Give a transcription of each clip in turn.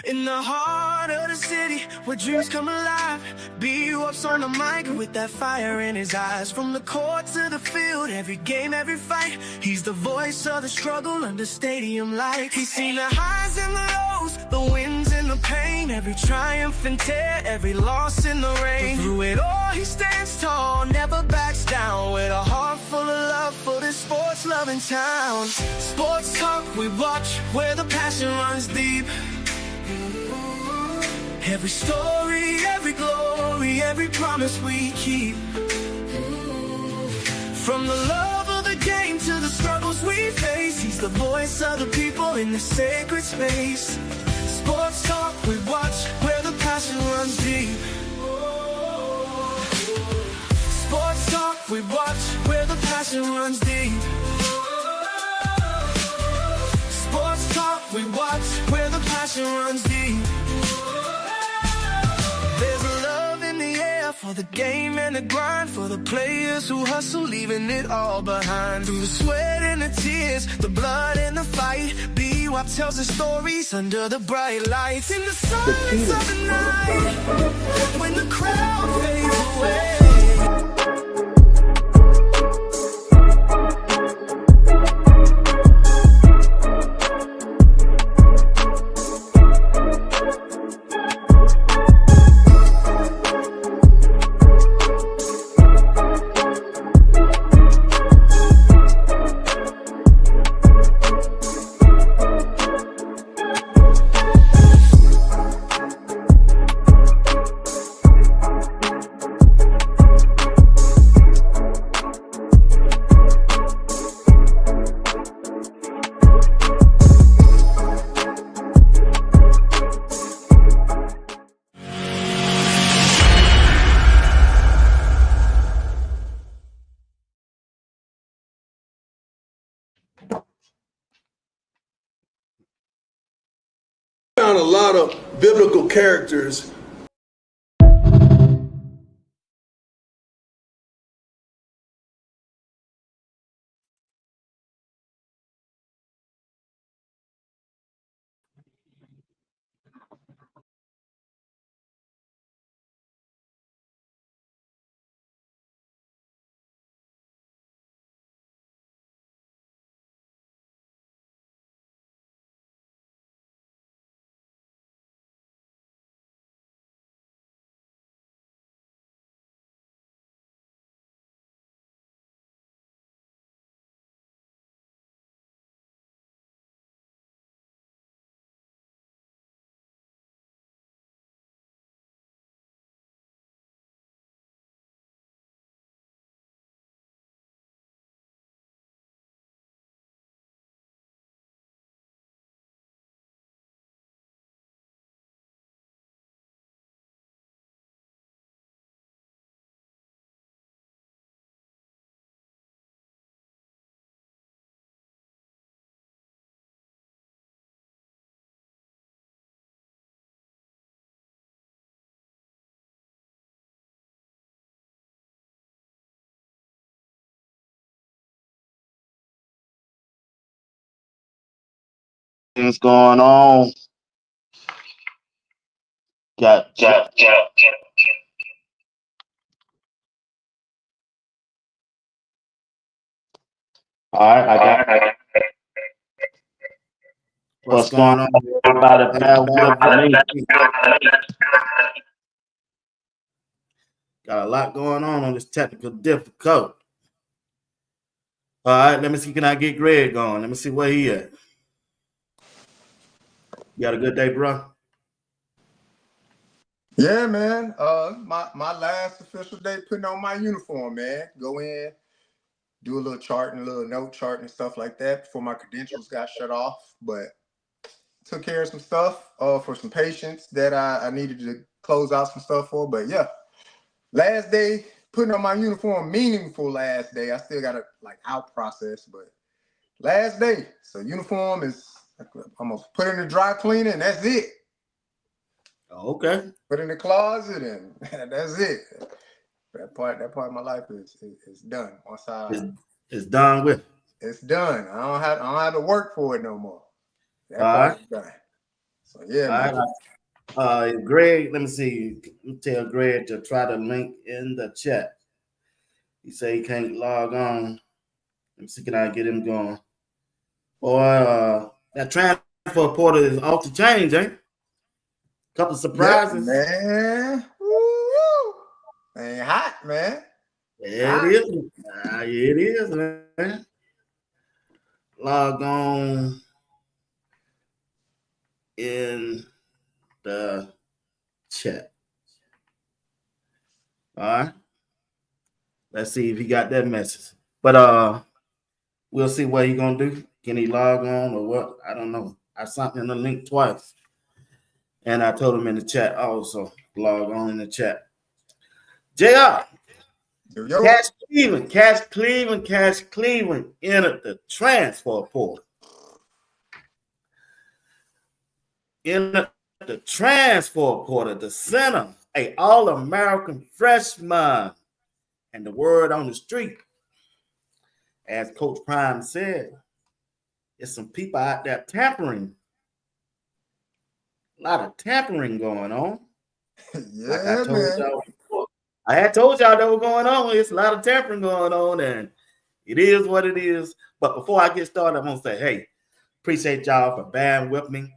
In the heart of the city, where dreams come alive, BWatts on the mic with that fire in his eyes. From the court to the field, every game, every fight, he's the voice of the struggle under stadium lights. He's seen the highs and the lows, the wins and the pain, every triumph and tear, every loss in the rain. But through it all, he stands tall, never backs down, with a heart full of love for this sports-loving town. Sports talk, we watch, where the passion runs deep. Every story, every glory, every promise we keep. From the love of the game to the struggles we face, he's the voice of the people in the sacred space. Sports talk, we watch, where the passion runs deep. Sports talk, we watch, where the passion runs deep. Sports talk, we watch, where the passion runs deep. There's a love in the air for the game and the grind, for the players who hustle, leaving it all behind. Through the sweat and the tears, the blood and the fight, BWatts tells the stories under the bright lights. In the silence of the night, when the crowd fades away. Found a lot of biblical characters. Things going on. Got all right. I got what's going on. Everybody, bear with me. Got a lot going on this technical difficult. All right, let me see. Can I get Greg on? Let me see where he at. You got a good day, bro? Yeah, man. My last official day putting on my uniform, man. Go in, do a little charting, a little note chart and stuff like that before my credentials got shut off. But took care of some stuff for some patients that I needed to close out some stuff for. But yeah, last day putting on my uniform, meaningful last day. I still got to out process, but last day. So uniform is, I'm gonna put in the dry cleaner and that's it. Okay. Put in the closet and that's it. That part of my life is done. Once it's done with. It's done. I don't have to work for it no more. That All part right. is done. So yeah, All man. right. Greg, let me see. Tell Greg to try the link in the chat. He say he can't log on. Let me see, can I get him going? Or that transfer portal is off the change, ain't? Couple Yep, surprises. man. Woo! Ain't hot, man. Yeah, it is. Yeah, it is, man. Log on in the chat. All right. Let's see if he got that message. But we'll see what he gonna do. Can he log on or what? I don't know. I sent him the link twice. And I told him in the chat also. Log on in the chat. JR. Yo. Cash Cleveland entered the transfer portal. Entered the transfer portal, the center, a All-American freshman. And the word on the street, as Coach Prime said, there's some people out there tampering. A lot of tampering going on. Yeah, Like I told man. y'all before. I had told y'all that was going on. It's a lot of tampering going on, and it is what it is. But before I get started, I'm going to say, hey, appreciate y'all for bearing with me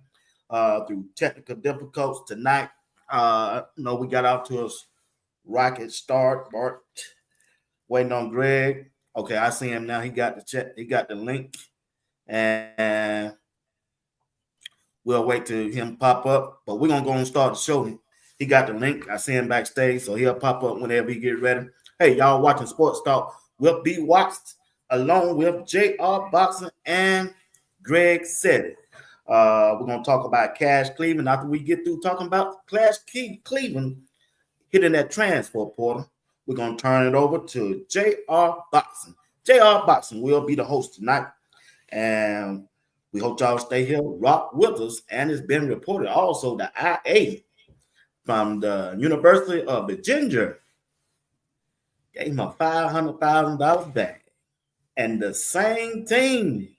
through technical difficulties tonight. We got out to a rocket start. Bart waiting on Greg. Okay, I see him now. He got the chat. He got the link, and we'll wait till him pop up. But we're gonna go and start the show. He got the link. I see him backstage, so he'll pop up whenever he get ready. Hey, y'all watching Sports Talk with BWatts along with JR Boxing and Greg said it. We're gonna talk about Cash Cleveland after we get through talking about Cash Cleveland hitting that transfer portal. We're going to turn it over to JR Boxing. JR Boxing will be the host tonight. And we hope y'all stay here, rock with us. And it's been reported also the IA from the University of Virginia gave him a $500,000 back. And the same team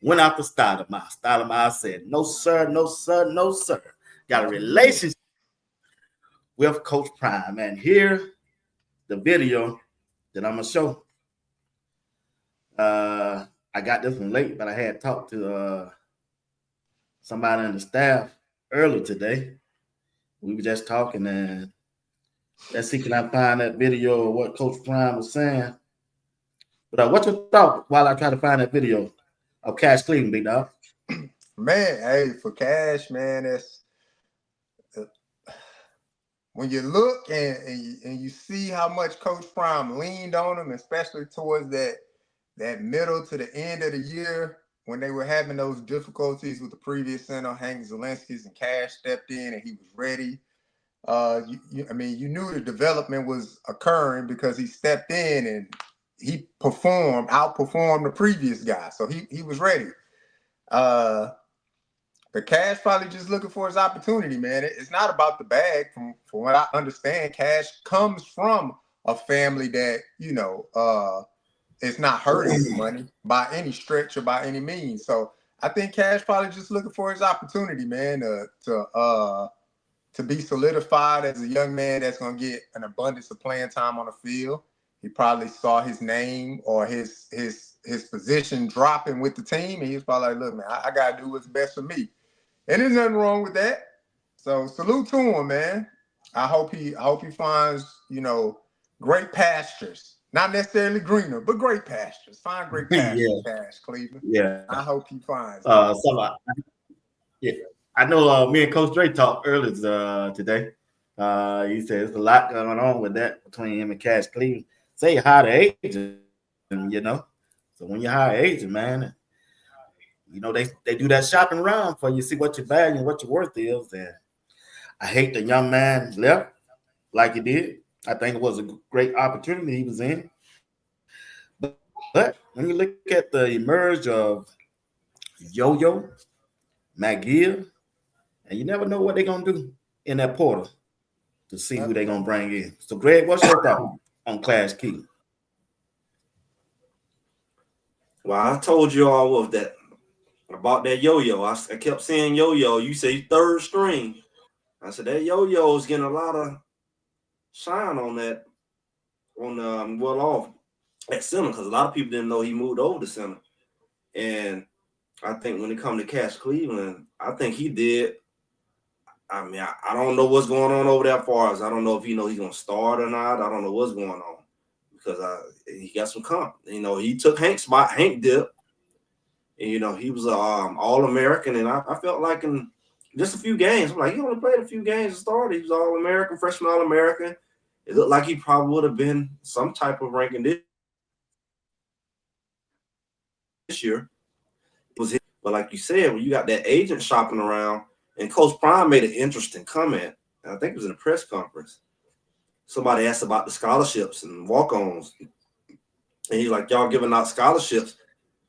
went out to Stoudemire. Stoudemire said, no, sir, no, sir, no, sir. Got a relationship with Coach Prime. And here, the video that I'm going to show. I got this one late, but I had talked to somebody in the staff early today. We were just talking, and let's see, can I find that video of what Coach Prime was saying? But what's your thought while I try to find that video of Cash Cleveland, big dog? Man, hey, for Cash, man, that's when you look and you see how much Coach Prime leaned on him, especially towards that middle to the end of the year when they were having those difficulties with the previous center, Hank Zielinski's, and Cash stepped in and he was ready. You knew the development was occurring because he stepped in and he outperformed the previous guy. So he was ready. The Cash probably just looking for his opportunity, man. It's not about the bag. From what I understand, Cash comes from a family that, it's not hurting for money by any stretch or by any means. So I think Cash probably just looking for his opportunity, man, to be solidified as a young man that's going to get an abundance of playing time on the field. He probably saw his name or his position dropping with the team, and he was probably like, look, man, I got to do what's best for me. And there's nothing wrong with that. So salute to him, man. I hope he finds, great pastures. Not necessarily greener, but great pastures. Find great pastures, Cash Cleveland. Yeah. I hope he finds. Yeah. I know me and Coach Dre talked earlier today. He said there's a lot going on with that between him and Cash Cleveland. Say you hire the agent, So when you hire an agent, man, they do that shopping around for you, see what your value and what your worth is. And I hate the young man left like he did. I think it was a great opportunity he was in. But when you look at the emerge of Yo-Yo, McGill, and you never know what they're going to do in that portal to see who they're going to bring in. So, Greg, what's your thought on Cash Cleveland? Well, I told you all of that about that yo-yo. I kept saying yo-yo. You say third string. I said that yo-yo is getting a lot of shine on that, off at center, because a lot of people didn't know he moved over to center. And I think when it comes to Cash Cleveland, I think he did. I mean, I don't know what's going on over there as far as I don't know if he's going to start or not. I don't know what's going on because he got some comp. He took Hank's spot. Hank dipped. And, he was All-American. And I felt like in just a few games, I'm like, he only played a few games to start. He was All-American, freshman All-American. It looked like he probably would have been some type of ranking this year. But like you said, when you got that agent shopping around, and Coach Prime made an interesting comment, I think it was in a press conference. Somebody asked about the scholarships and walk-ons. And he's like, y'all giving out scholarships?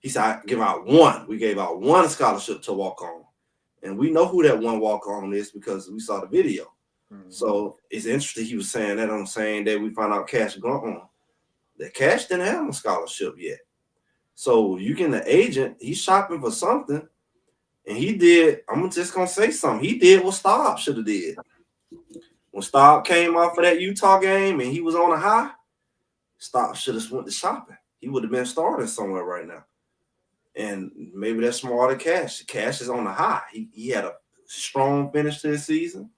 He said, I give out one. We gave out one scholarship to walk-on. And we know who that one walk-on is because we saw the video. Mm-hmm. So it's interesting he was saying that on the same day we found out Cash gone. That Cash didn't have a scholarship yet. So you get the agent, he's shopping for something. And he did, I'm just going to say something. He did what Staub should have did. When Staub came off of that Utah game and he was on a high, Staub should have went to shopping. He would have been starting somewhere right now. And maybe that's smarter Cash. Cash is on the high. He had a strong finish to his season.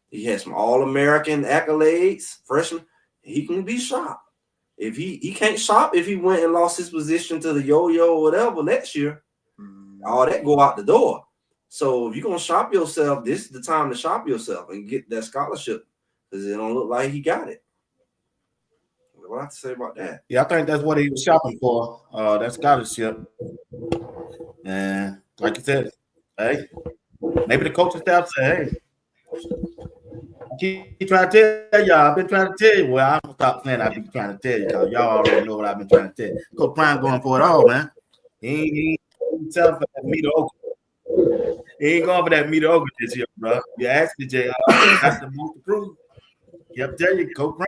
He had some All-American accolades, freshman. He can be shopped. If he can't shop if he went and lost his position to the yo-yo or whatever next year, all that go out the door. So if you're going to shop yourself, this is the time to shop yourself and get that scholarship because it don't look like he got it. What do I have to say about that? Yeah, I think that's what he was shopping for, that scholarship. And like you said, hey, maybe the coaching staff said, hey, keep trying to tell y'all. I've been trying to tell you. Well, I'm going to stop saying I've been trying to tell you because y'all already know what I've been trying to tell you. Coach Prime going for it all, man. He ain't telling for that mediocre. He ain't going for that mediocre this year, bro. You asked me, JR. That's the most to prove. Yep, tell you, Coach Prime.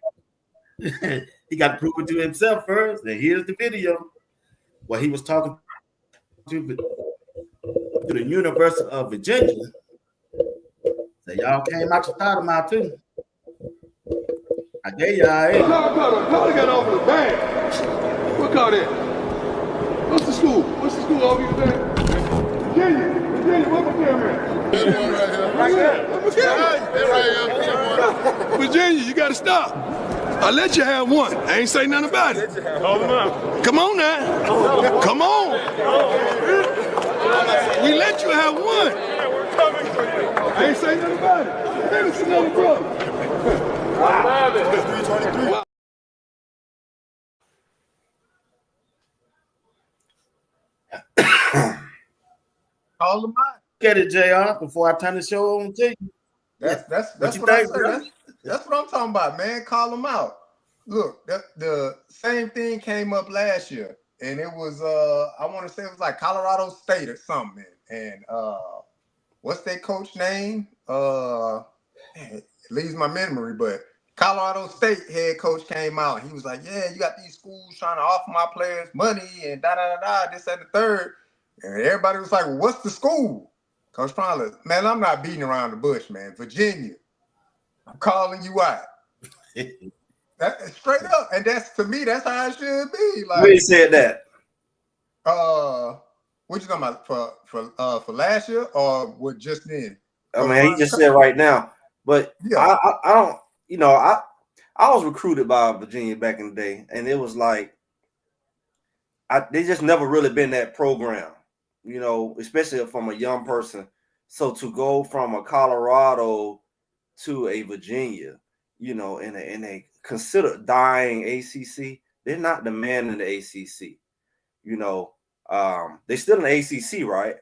He got to prove it to himself first. And here's the video where he was talking to the University of Virginia. So y'all came out your thought about too. I gave y'all a. Carter got off the bag. What call that? What's the school? What's the school over there? Virginia, where my camera at? Right there. Where's my camera? Virginia, you gotta stop. I let you have one. I ain't say nothing about it. Hold them up. Come on now. Come on. We let you have one. We're coming for you. I ain't say nothing about it. Maybe it's another brother. Wow. 323. Call them out. Get it, JR, before I turn the show on to you. That's what I said. That's what I'm talking about, man. Call them out. Look, the same thing came up last year, and it was I want to say it was like Colorado State or something. And what's that coach name? It leaves my memory, but Colorado State head coach came out. He was like, "Yeah, you got these schools trying to offer my players money and this and the third." And everybody was like, "Well, what's the school?" Coach Prime, man, I'm not beating around the bush, man. Virginia, I'm calling you out. That, straight up, and to me, that's how it should be. Like, who said that? What you talking about for last year or what just then? I mean, he just said right now, but yeah. I don't. I was recruited by Virginia back in the day, and it was like they just never really been that program, especially from a young person. So to go from a Colorado to a Virginia, in a considered dying ACC, they're not demanding the ACC. They're still in the ACC, right?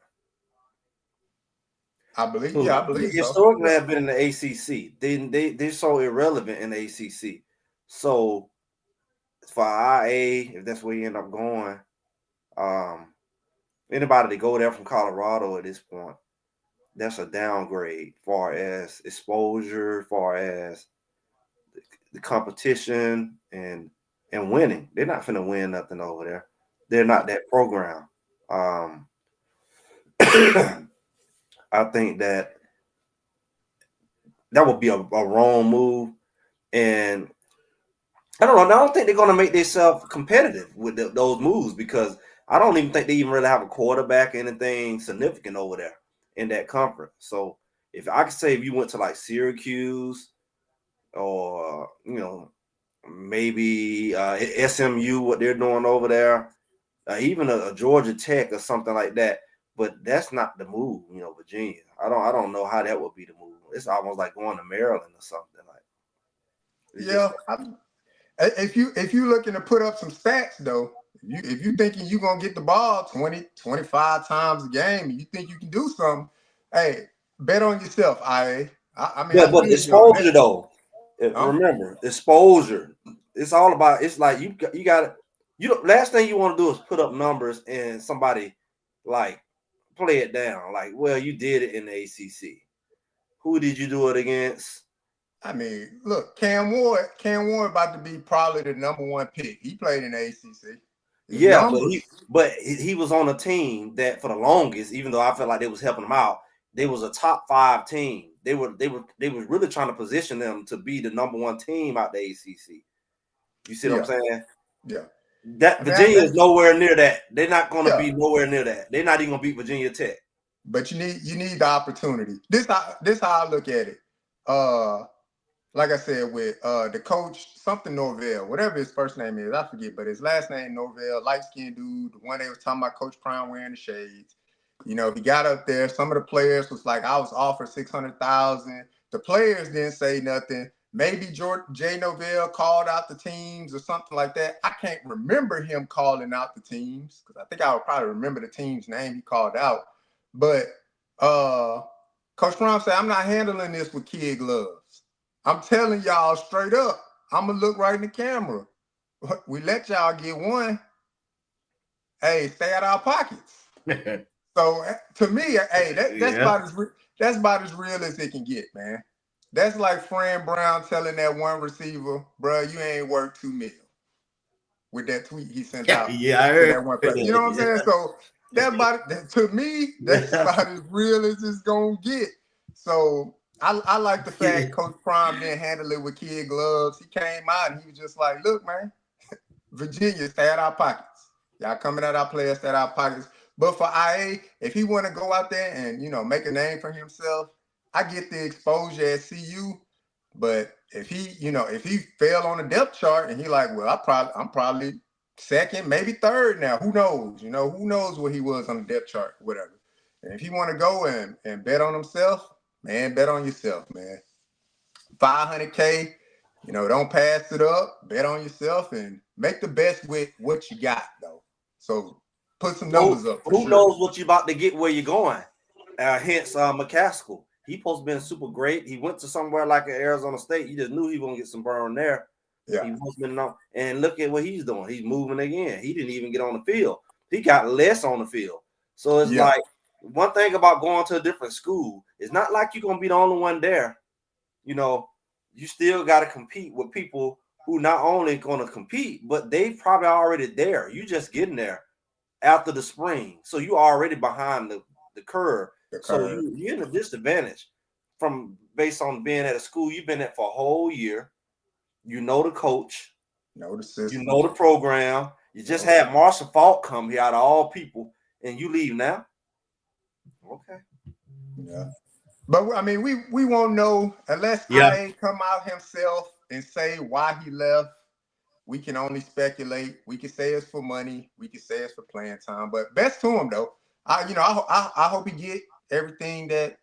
I believe so. Historically have been in the ACC. They're so irrelevant in the ACC. So for IA, if that's where you end up going, anybody to go there from Colorado at this point, that's a downgrade far as exposure, far as the competition and winning. They're not finna win nothing over there. They're not that program. I think that would be a wrong move, and I don't know. I don't think they're going to make themselves competitive with those moves, because I don't even think they even really have a quarterback or anything significant over there in that conference. So if I could say, if you went to like Syracuse or maybe SMU, what they're doing over there, even a Georgia Tech or something like that. But that's not the move, Virginia. I don't know how that would be the move. It's almost like going to Maryland or something like. If you looking to put up some stats though, if you thinking you're gonna get the ball 20, 25 times a game, and you think you can do something, hey, bet on yourself, IA. But exposure though. Remember, exposure. It's all about. It's like you got to. Last thing you want to do is put up numbers and somebody like play it down. Like, well, you did it in the ACC. Who did you do it against? I mean, look, Cam Ward about to be probably the #1 pick. He played in the ACC. Yeah, but he was on a team that for the longest, even though I felt like they was helping him out, they was a top 5 team. They were really trying to position them to be the #1 team out the ACC. You see what I'm saying? Yeah. That Virginia is nowhere near that. They're not going to be nowhere near that. They're not even going to beat Virginia Tech. But you need the opportunity. This how I look at it. Like I said, with the coach, something Norvell, whatever his first name is, I forget, but his last name Norvell, light-skinned dude, the one they was talking about, Coach Prime wearing the shades. He got up there. Some of the players was like, I was offered $600,000. The players didn't say nothing. Maybe Jay Norvell called out the teams or something like that. I can't remember him calling out the teams, because I think I would probably remember the team's name he called out. But Coach Prime said, I'm not handling this with kid gloves. I'm telling y'all straight up, I'm going to look right in the camera. We let y'all get one. Hey, stay out our pockets. So to me, hey, that's about as real as it can get, man. That's like Fran Brown telling that one receiver, bro, you ain't worth $2 million. With that tweet he sent out. Yeah, I heard that one player. You know what I'm saying? So to me, that's about as real as it's gonna get. So I like the fact Coach Prime didn't handle it with kid gloves. He came out and he was just like, look, man, Virginia, stay out our pockets. Y'all coming at our players, stay out our pockets. But for IA, if he want to go out there and make a name for himself, I get the exposure at CU. But if he fell on the depth chart and he like, well, I'm probably second, maybe third now. Who knows? Who knows what he was on the depth chart, whatever. And if he want to go and bet on himself, man, bet on yourself, man. $500K, don't pass it up. Bet on yourself and make the best with what you got, though. So put some numbers up. Who knows what you about to get where you're going? Hence, McCaskill. He supposed to be super great. He went to somewhere like Arizona State. You just knew he was gonna get some burn there. Yeah. He was been on, and look at what he's doing. He's moving again. He didn't even get on the field. He got less on the field. So it's like one thing about going to a different school. It's not like you're gonna be the only one there. You still got to compete with people who not only gonna compete, but they probably already there. You just getting there after the spring, so you already behind the curve. So you're in a disadvantage based on being at a school you've been at for a whole year. You know the coach, know the system, you know the program. You just had Marshall Faulk come here out of all people, and you leave now. Okay. Yeah. But I mean, we won't know unless IA come out himself and say why he left. We can only speculate. We can say it's for money. We can say it's for playing time. But best to him though. I hope he get everything that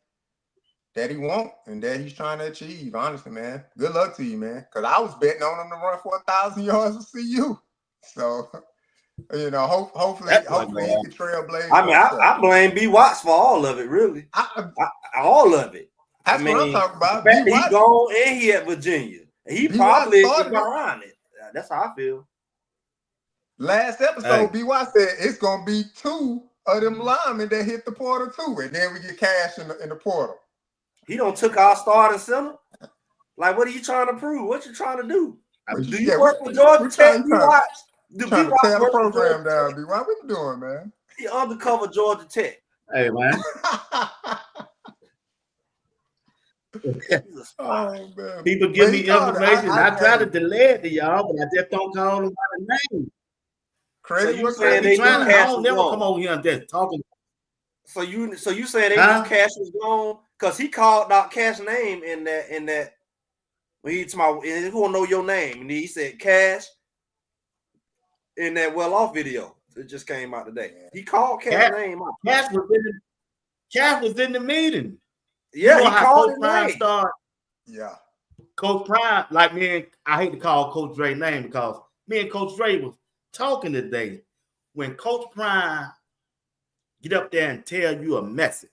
he want and that he's trying to achieve. Honestly, man. Good luck to you, man. Because I was betting on him to run for 1,000 yards to CU. So, hopefully he can trailblaze. I mean, I blame BWatts for all of it, really. All of it. That's what I'm talking about. He gone and he at Virginia. He probably is behind it. That's how I feel. Last episode, BWatts said it's gonna be 2 of them linemen that hit the portal too, and then we get cash in the portal. He don't took our starting center. Like, what are you trying to prove? What you trying to do? Do you work with Georgia Tech? Trying to tear the program down, BWatts. What you doing, man? He undercover Georgia Tech. Hey, man. Oh man. People give But he me called it. information. I try to hey, delay it to y'all, but I just don't call them by the name. credit you what saying I credit be they knew trying due. to. I Cash don't was never come gone? over here and just talking. So you saying they knew Huh? Cash was gone because he called out Cash's name in that when he told me who will know your name, and he said Cash in that well off video that just came out today. He called Cash's name out. Cash was in the meeting. You Yeah, know he how called Coach his Prime name. started. Yeah. Coach Prime, like me and I hate to call Coach Dre's name because me and Coach Dre was talking today. When Coach Prime get up there and tell you a message,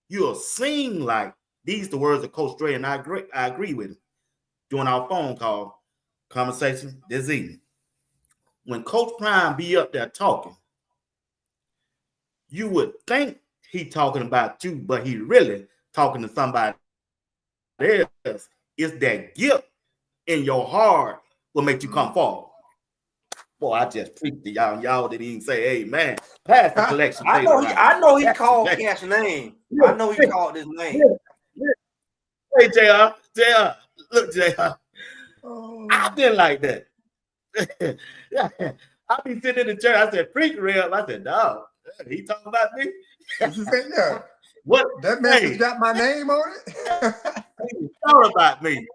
you'll sing like these the words of Coach Dre, and I agree with him during our phone call conversation this evening. When Coach Prime be up there talking, you would think he talking about you, but he really talking to somebody else. It's that gift in your heart will make you come forward. Boy, I just preached to y'all. Y'all didn't even say, "Hey, man, pass the collection I plate know around." he called Cash's name. I know he called his name. Hey, JR, look, JR. Oh. I've been like that. I be sitting in the church. I said, "Preach real." I said, "Dog, he talking about me." What you say? Yeah. What That message got my name on it. he thought about me.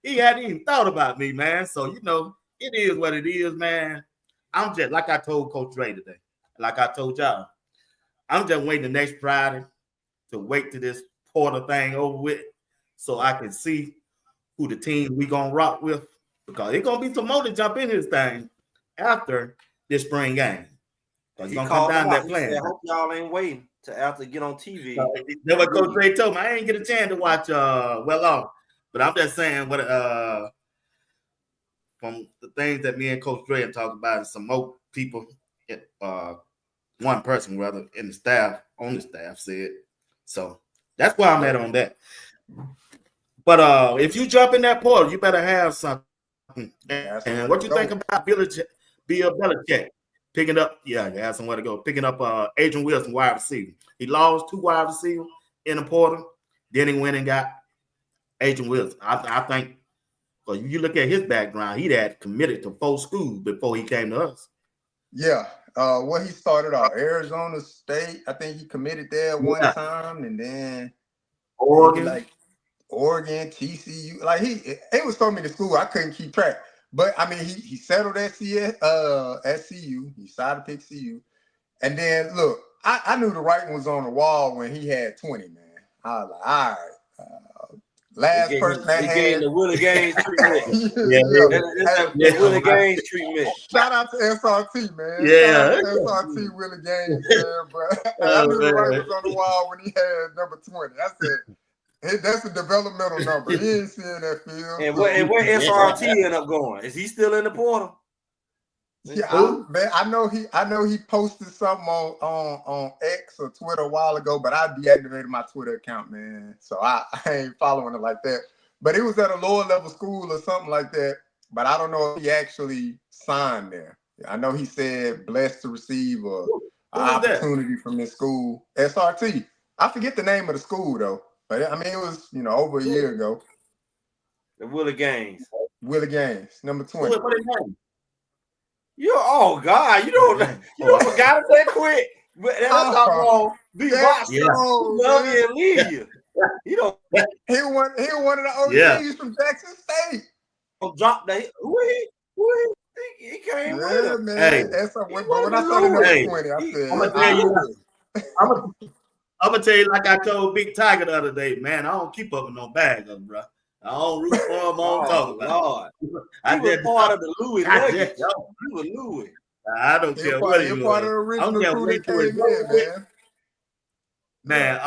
He hadn't even thought about me, man. So you know, it is what it is, man. I'm just like I told Coach Dre today, like I told y'all. I'm just waiting the next Friday to wait till this Porter thing over with, so I can see who the team we gonna rock with, because it's gonna be some more to jump in this thing after this spring game. He Gonna come called down him out. that He plan. said, "I hope y'all ain't waiting to after get on TV." That's what Coach Dre told me. I ain't get a chance to watch well off, but I'm just saying what from the things that me and Coach Dre have talked about, and some more people, one person rather in the staff on the staff said. So that's where I'm at on that. But if you jump in that portal, you better have something. And what you think about Bill Belichick picking up? Yeah, you have somewhere to go. Picking up Adrian Wilson, wide receiver. He lost 2 wide receivers in the portal. Then he went and got Adrian Wilson. I think, because you look at his background, he'd had committed to 4 schools before he came to us. Yeah. What he started out, Arizona State. I think he committed there one time, and then Oregon, TCU. Like it was so many schools I couldn't keep track. But I mean, he settled at CU. He decided to pick CU. And then look, I knew the writing was on the wall when he had 20, man. I was like, all right. Last person that had the Willie Gaines treatment. the Willie Gaines treatment. Shout out to SRT, man. Yeah. Shout out to SRT Willie Gaines, man. But I knew the writing was on the wall when he had number 20. I said, hey, that's a developmental number. He ain't seeing that field. And where SRT end up going? Is he still in the portal? Yeah, man, I know he posted something on X or Twitter a while ago, but I deactivated my Twitter account, man. So I ain't following it like that. But it was at a lower level school or something like that. But I don't know if he actually signed there. I know he said blessed to receive an opportunity from this school. SRT. I forget the name of the school though. But I mean it was, over a year ago. The Willie Gaines. Willie Gaines, number 20. What is that? Oh God, you don't forgot it that quick. But that's all BWatts love you and leave you. He don't. He one of the OGs from Jackson State. Drop that. Who he came with him. Man. Hey, but when I saw the number 20, I said, I'm gonna tell you, like I told Big Tiger the other day, man, I don't keep up with no bags, bro. I don't root for him. I don't talk about him. He was part of the Louis Nuggets. He was Louis. I don't care what he was. Part of the original crew that came in, man. Man,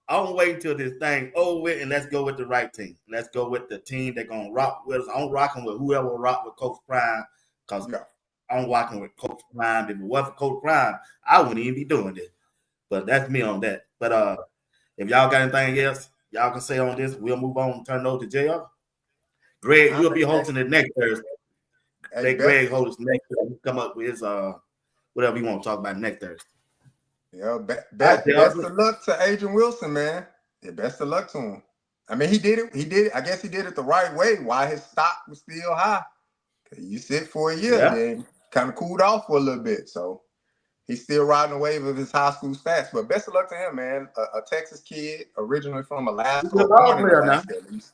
I'm waiting till this thing over with, and let's go with the right team. Let's go with the team that's gonna rock with us. I'm rocking with whoever rock with Coach Prime, because I'm rocking with Coach Prime. If it wasn't for Coach Prime, I wouldn't even be doing this. But that's me on that. But if y'all got anything else y'all can say on this, we'll move on and turn it over to JR. Greg, you'll be hosting it next Thursday. Greg hosts next Thursday. Come up with his whatever you want to talk about next Thursday. Yeah, best of luck to Adrian Wilson, man. Yeah, best of luck to him. I mean, he did it. I guess he did it the right way while his stock was still high. You sit for a year, then kind of cooled off for a little bit. So he's still riding the wave of his high school stats. But best of luck to him, man. A Texas kid, originally from Alaska, at least.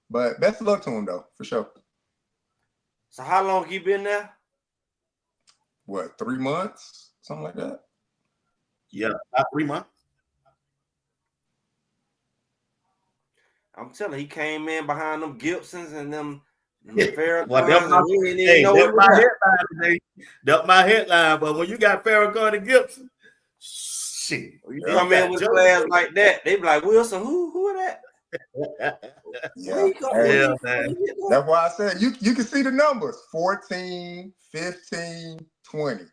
But best of luck to him, though, for sure. So how long he been there? What, 3 months? Something like that? Yeah, about 3 months. I'm telling you, he came in behind them Gibsons and them Farrakhan. Well, that's my headline. But when you got Farrakhan and Gibson, shit. You come in with players like that, they be like, Wilson, who are that? That's why I said you can see the numbers 14, 15, 20.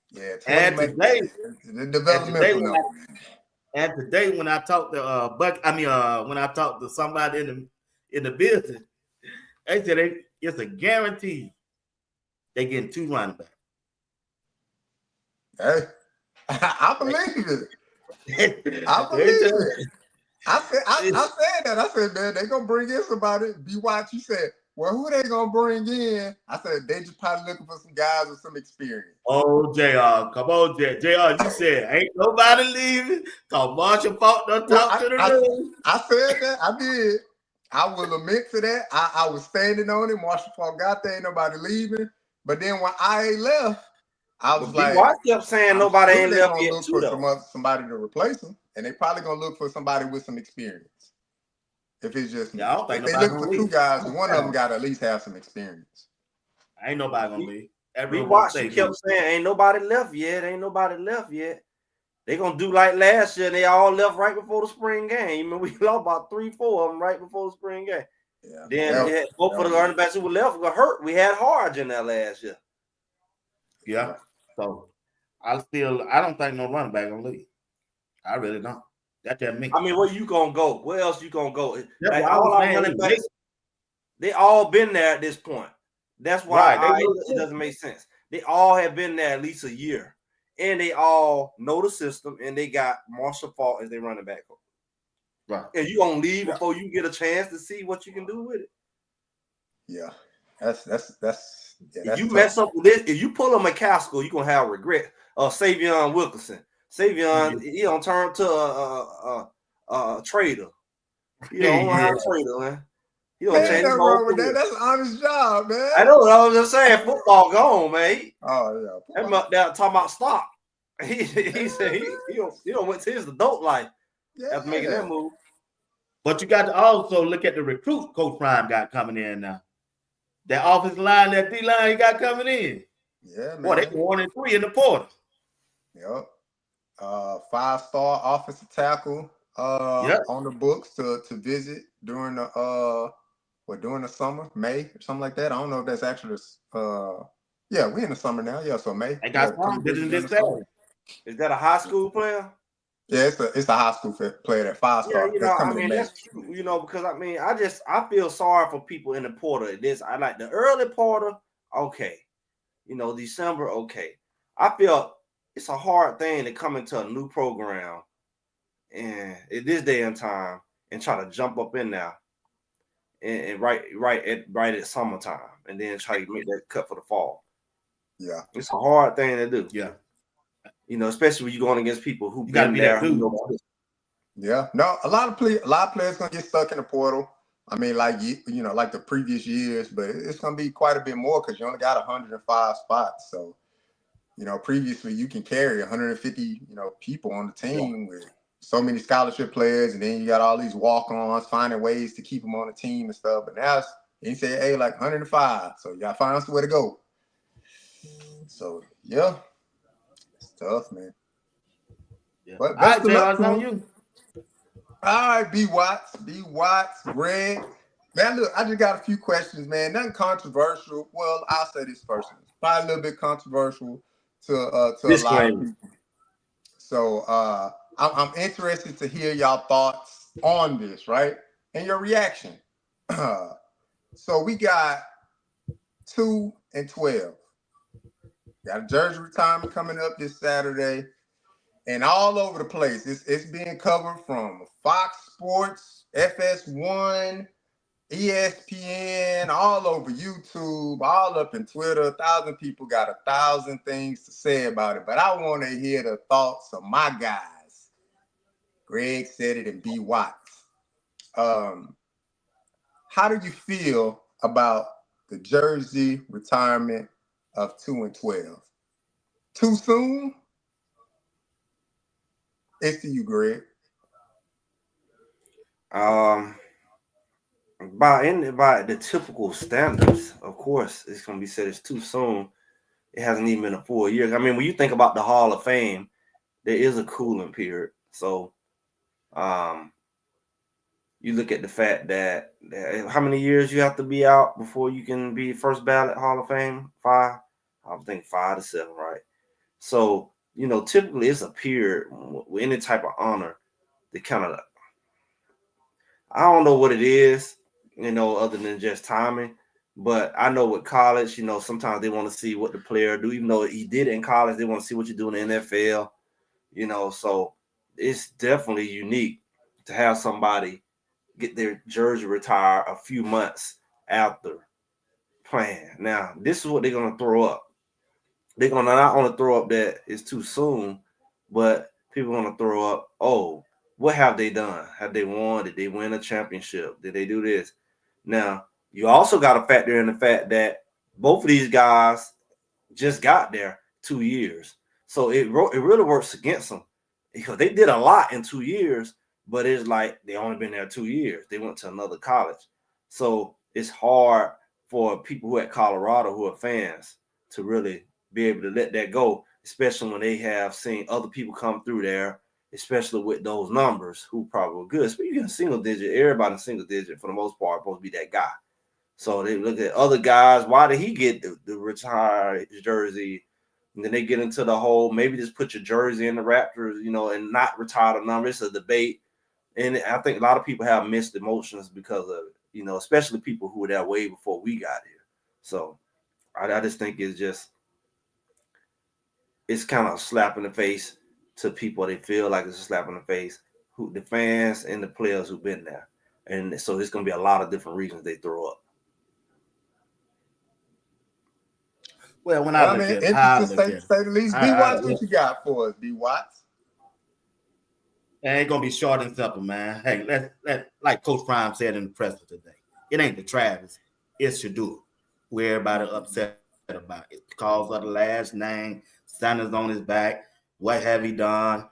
Yeah, 20 and today, the developmental number. And today, when I talked to when I talked to somebody in the business, they said it's a guarantee they getting 2 running backs. Hey, I believe it. I believe it. I said that. I said, man, they gonna bring in somebody. BWatts, you said, well, who they gonna bring in? I said they just probably looking for some guys with some experience. Oh, JR, come on, JR. You said ain't nobody leaving. Cause Marshall Faulk done talk to the room. I said that. I did. I will admit to that. I was standing on it. Marshall Faulk got there, ain't nobody leaving. But then when I left, I was like, BWatts kept saying nobody ain't left yet look for somebody to replace him, and they probably gonna look for somebody with some experience. If it's just I don't think if they look for 2 guys, one of them got to at least have some experience. Ain't nobody gonna leave. BWatts kept saying, ain't nobody left yet. Ain't nobody left yet. They gonna do like last year. They all left right before the spring game. You know, we lost about 3-4 of them right before the spring game. Yeah. Then both of the running backs who were left got hurt. We had Harge in there last year. Yeah. So I don't think no running back gonna leave. I really don't. That's just me. I mean, where you gonna go? Where else you gonna go? Like, all our running backs, they all been there at this point. That's why it doesn't make sense. They all have been there at least a year, and they all know the system, and they got Marshall Faulk as their running back. Right. And you gonna leave before you get a chance to see what you can do with it. Yeah, that's. If you mess up with this, if you pull a McCaskill, you're gonna have regret. Savion Wilkerson. Savion, he don't turn to a trader. You don't have a trader, man. You don't change his whole career. That's an honest job, man. I know. I was just saying, football gone, man. Oh yeah. That up there talking about stock. He said he don't went to his adult life after making that move. But you got to also look at the recruit Coach Prime got coming in now. That offensive line, that D line he got coming in. Yeah, man. Boy, they 1-3 in the portal. Yep. 5-star offensive tackle on the books to visit during the summer, May or something like that. I don't know if that's actually we're in the summer now. Yeah, so May. They got some visiting this Saturday. Is that a high school player? Yeah, it's a high school player, that 5-star. Yeah, I mean, that's cute, because I feel sorry for people in the portal. I like the early portal, okay. December, okay. I feel it's a hard thing to come into a new program and at this day and time and try to jump up in there and right at summertime and then try to make that cut for the fall. Yeah. It's a hard thing to do. Yeah. Especially when you're going against people who got to be there. Yeah. No, a lot of players gonna get stuck in the portal. I mean, like like the previous years, but it's gonna be quite a bit more because you only got 105 spots. So, previously you can carry 150, people on the team with so many scholarship players, and then you got all these walk-ons finding ways to keep them on the team and stuff. But now he said, hey, like 105, so you gotta find somewhere to go. So yeah, it's tough, man. Yeah. But best of luck on you. All right, BWatts, Greg. Man, look, I just got a few questions, man. Nothing controversial. Well, I'll say this first. It's probably a little bit controversial to a lot of people. So I'm interested to hear y'all thoughts on this, right? And your reaction. So we got 2 and 12. Got a jersey retirement coming up this Saturday, and all over the place. It's being covered from Fox Sports, FS1, ESPN, all over YouTube, all up in Twitter. 1,000 people got 1,000 things to say about it, but I want to hear the thoughts of my guys. Greg said it and BWatts. How do you feel about the jersey retirement of 2 and 12? Too soon? It's to you, Greg. By the typical standards, of course, it's going to be said it's too soon. It hasn't even been a full year. I mean, when you think about the Hall of Fame, there is a cooling period. So, you look at the fact that how many years you have to be out before you can be first ballot Hall of Fame? 5? I think 5 to 7, right? So, typically it's a period with any type of honor that kind of, I don't know what it is, other than just timing. But I know with college, sometimes they want to see what the player do, even though he did it in college, they want to see what you do in the NFL, so it's definitely unique to have somebody get their jersey retired a few months after playing. Now, this is what they're going to throw up. They're going to not only throw up that it's too soon, but people are going to throw up, oh, what have they done? Have they won? Did they win a championship? Did they do this? Now, you also got to factor in the fact that both of these guys just got there 2 years. So it really works against them because they did a lot in 2 years, but it's like they only been there 2 years. They went to another college. So it's hard for people who at Colorado who are fans to really be able to let that go, especially when they have seen other people come through there, especially with those numbers who probably were good. Speaking of single digit, everybody in single digit for the most part supposed to be that guy. So they look at other guys. Why did he get the retired jersey? And then they get into the whole, maybe just put your jersey in the Raptors, and not retire the number. It's a debate. And I think a lot of people have mixed emotions because of it, especially people who were there way before we got here. So I just think it's kind of a slap in the face to people. They feel like it's a slap in the face, the fans and the players who've been there. And so there's going to be a lot of different reasons they throw up. Well, when I look at it, interesting to say the least. BWatts, what you got for us, BWatts? It ain't gonna be short and simple, man. Hey, let like Coach Prime said in the presser today. It ain't the Travis, it's Shador, who everybody upset about it because of the last name, Sanders on his back. What have he done?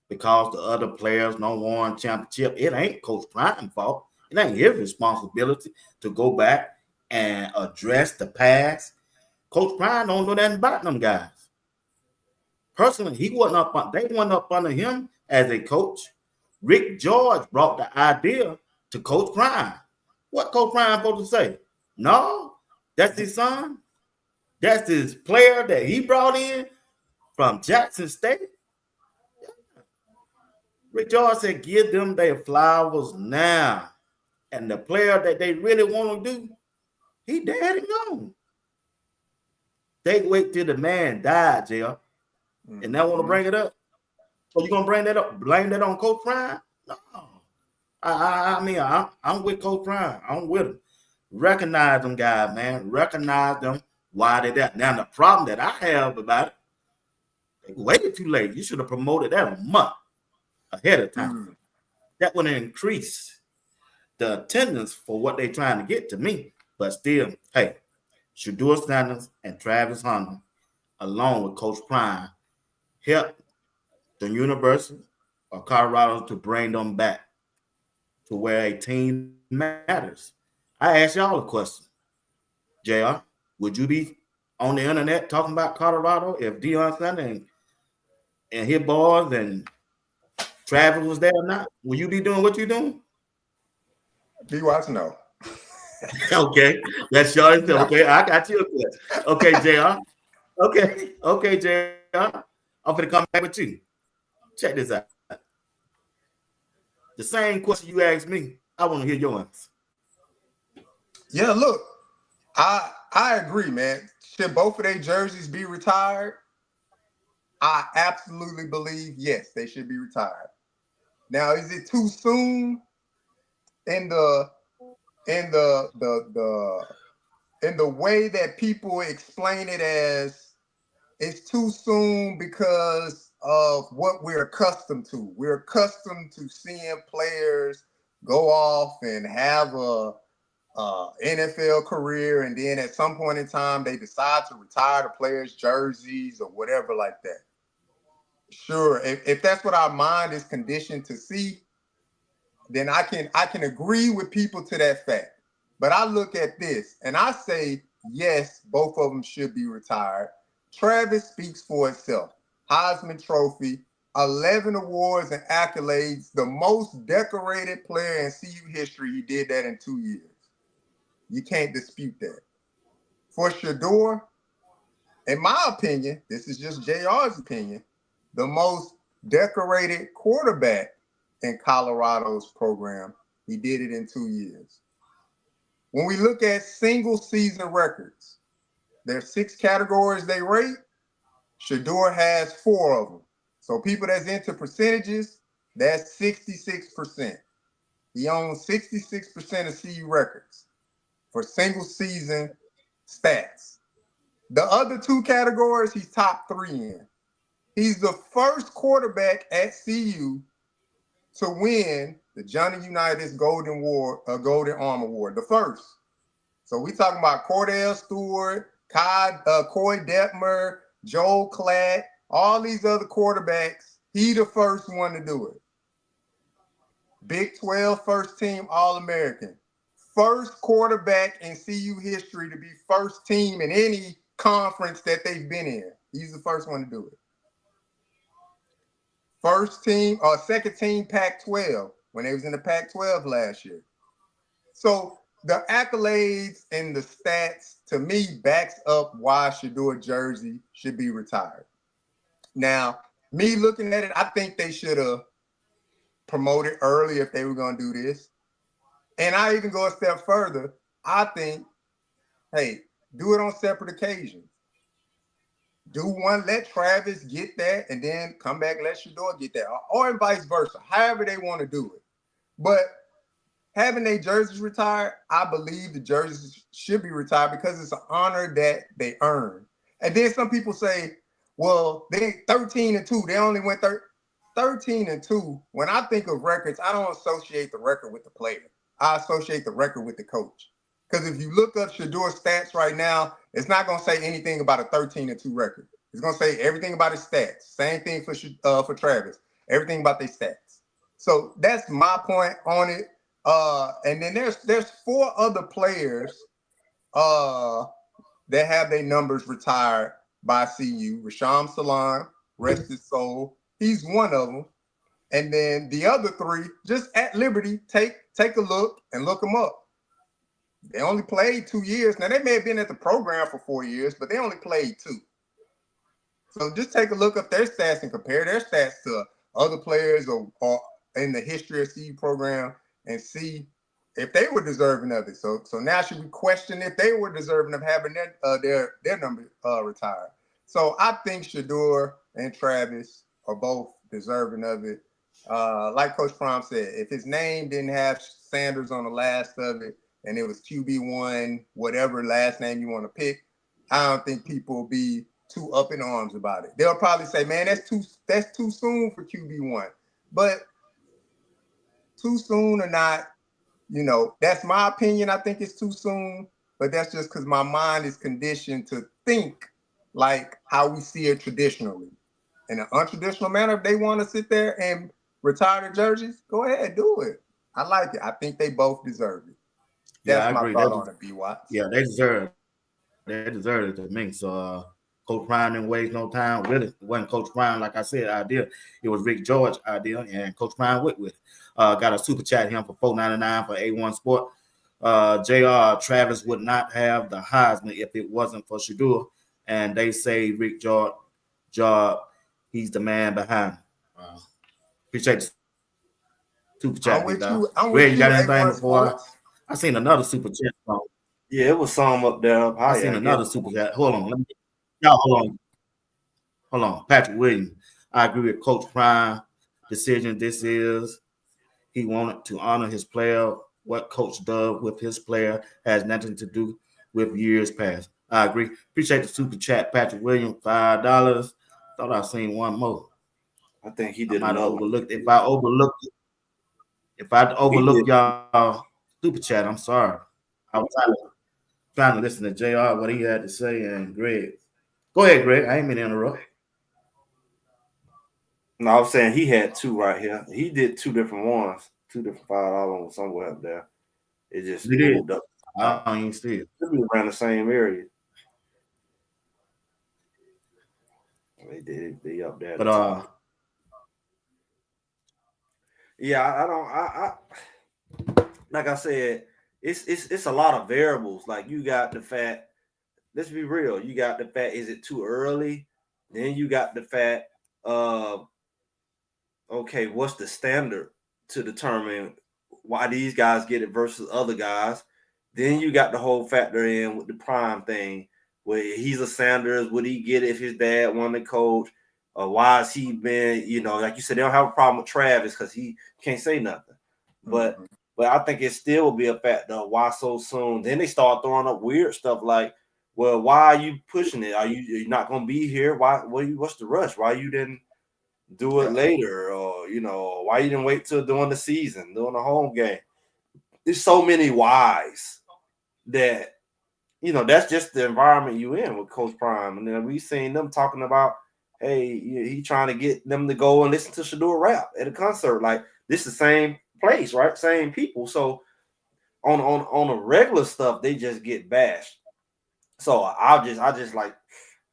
Because the other players don't won championship. It ain't Coach Prime's fault. It ain't his responsibility to go back and address the past. Coach Prime don't know nothing about them guys. Personally, they wasn't up under him as a coach. Rick George brought the idea to Coach Prime. What Coach Prime supposed to say? No, that's his son. That's his player that he brought in from Jackson State. Yeah. Rick George said, give them their flowers now. And the player that they really want to do, he dead and gone. They wait till the man died, JR. And now want to bring it up. So you gonna bring that up? Blame that on Coach Prime? No. I'm with Coach Prime. I'm with him. Recognize them guys, man. Recognize them why they're there. Now the problem that I have about it, they waited too late. You should have promoted that a month ahead of time. That would increase the attendance for what they're trying to get to me. But still, hey, Shador Sanders and Travis Hunter, along with Coach Prime, help the University of Colorado to bring them back to where a team matters. I ask y'all a question. JR, would you be on the internet talking about Colorado if Deion Sanders and his boys and Travis was there or not? Will you be doing what you're doing? BWatts, no. Okay, that's y'all. Okay, I got you a question. Okay, JR. Okay, JR. I'm going to come back with you. Check this out. The same question you asked me, I want to hear your answer. Yeah, look, I agree, man. should both of their jerseys be retired? I absolutely believe yes, they should be retired. Now, is it too soon in the way that people explain it as it's too soon because of what we're accustomed to? We're accustomed to seeing players go off and have a NFL career, and then at some point in time they decide to retire the players' jerseys or whatever like that. Sure, if that's what our mind is conditioned to see, then I can agree with people to that fact. But I look at this and I say, yes, both of them should be retired. Travis speaks for itself. Heisman Trophy, 11 awards and accolades, the most decorated player in CU history. He did that in 2 years. You can't dispute that. For Shedeur, in my opinion, this is just JR's opinion, the most decorated quarterback in Colorado's program. He did it in 2 years. When we look at single season records, there's 6 categories they rate. Shedeur has 4 of them. So people that's into percentages, that's 66%. He owns 66% of CU records for single season stats. The other 2 categories, he's top 3 in. He's the first quarterback at CU to win the Johnny Unitas Golden Arm Award, the first. So we talking about Cordell Stewart, Coy Detmer, Joel Klatt, all these other quarterbacks. He the first one to do it. Big 12 first team All-American. First quarterback in CU history to be first team in any conference that they've been in. He's the first one to do it. First team or second team Pac-12 when they was in the Pac-12 last year. So the accolades and the stats, to me, backs up why Shedeur jersey should be retired. Now, me looking at it, I think they should have promoted early if they were going to do this. And I even go a step further. I think, hey, do it on separate occasions. Do one, let Travis get that, and then come back, let Shedeur get that, or vice versa, however they want to do it. But having their jerseys retired, I believe the jerseys should be retired because it's an honor that they earn. And then some people say, well, they 13-2. They only went 13-2. When I think of records, I don't associate the record with the player. I associate the record with the coach. Because if you look up Shedeur's stats right now, it's not going to say anything about a 13-2 record. It's going to say everything about his stats. Same thing for Travis. Everything about their stats. So that's my point on it. And then there's 4 other players that have their numbers retired by CU. Rashawn Salam, rest his soul. He's one of them. And then the other 3, just at liberty, take a look and look them up. They only played 2 years. Now, they may have been at the program for 4 years, but they only played 2. So just take a look up their stats and compare their stats to other players or in the history of CU program and see if they were deserving of it. So now should we question if they were deserving of having their number retired? So I think Shedeur and Travis are both deserving of it. Like Coach Prime said, if his name didn't have Sanders on the last of it, and it was QB1, whatever last name you want to pick, I don't think people will be too up in arms about it. They'll probably say, man, that's too soon for QB1. But too soon or not, that's my opinion. I think it's too soon, but that's just because my mind is conditioned to think like how we see it traditionally. In an untraditional manner, if they want to sit there and retire their jerseys, go ahead, do it. I like it. I think they both deserve it. That's my thought on it, BWatts. Yeah, they deserve it to me. So Coach Prime didn't waste no time with it. It wasn't Coach Prime, like I said, idea. It was Rick George idea, and Coach Prime went with it. Got a super chat here for $4.99 for A1 Sport. JR Travis would not have the Heisman if it wasn't for Shedeur. And they say Rick George, he's the man behind. Appreciate the super chat. I'm with you. You got anything before? I seen another super chat. Yeah, it was some up there up I higher, seen I another guess. super chat. Hold on, y'all hold on. Patrick Williams. I agree with Coach Prime decision. This is he wanted to honor his player. What Coach does with his player has nothing to do with years past. I agree. Appreciate the super chat, Patrick Williams, $5. Thought I seen one more. I think he I did might have another one. overlooked. If I He did. overlooked y'all super chat, I'm sorry. I was trying to listen to JR what he had to say and Greg. Go ahead, Greg. I ain't mean to interrupt. No, I was saying he had two right here. He did two different ones, two different $5 ones somewhere up there. It just He did. moved up. I don't even see it. Could be around the same area. They did. They up there at But the top. Yeah, I don't. Like I said, it's a lot of variables. Like you got the fact. Let's be real. You got the fact. Is it too early? Then you got the fact. Okay, what's the standard to determine why these guys get it versus other guys? Then you got the whole factor in with the prime thing, where he's a Sanders. Would he get it if his dad won the coach? Why has he been? Like you said, they don't have a problem with Travis because he can't say nothing. But I think it still will be a factor. Why so soon? Then they start throwing up weird stuff like, well, why are you pushing it? Are you not going to be here? What's the rush? Why you didn't do it later, or why you didn't wait till during the season, during the home game? There's so many whys that that's just the environment you in with Coach Prime. And then we seen them talking about, hey, he trying to get them to go and listen to Shador rap at a concert. Like this is the same place, right? Same people. So on the regular stuff, they just get bashed. So I just like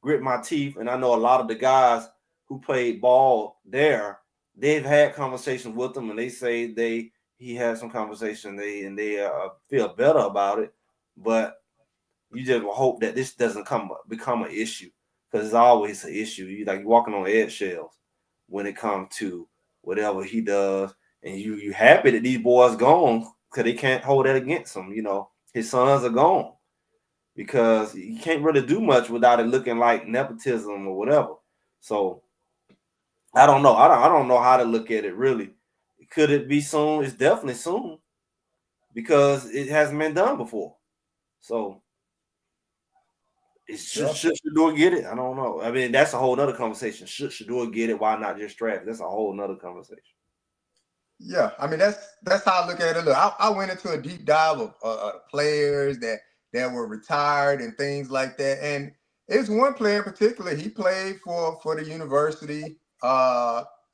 grit my teeth, and I know a lot of the guys who played ball there, they've had conversations with him, and they say he had some conversation, they feel better about it. But you just hope that this doesn't become an issue, because it's always an issue. You're walking on eggshells when it comes to whatever he does, and you happy that these boys gone because they can't hold that against him. His sons are gone, because you can't really do much without it looking like nepotism or whatever. So I don't know. I don't know how to look at it really. Could it be soon? It's definitely soon, because it hasn't been done before. So should Shador get it? I don't know. I mean, that's a whole nother conversation. Should Shador get it? Why not just draft? That's a whole nother conversation. Yeah, I mean that's how I look at it. Look, I went into a deep dive of players that were retired and things like that, and it's one player in particular. He played for the university.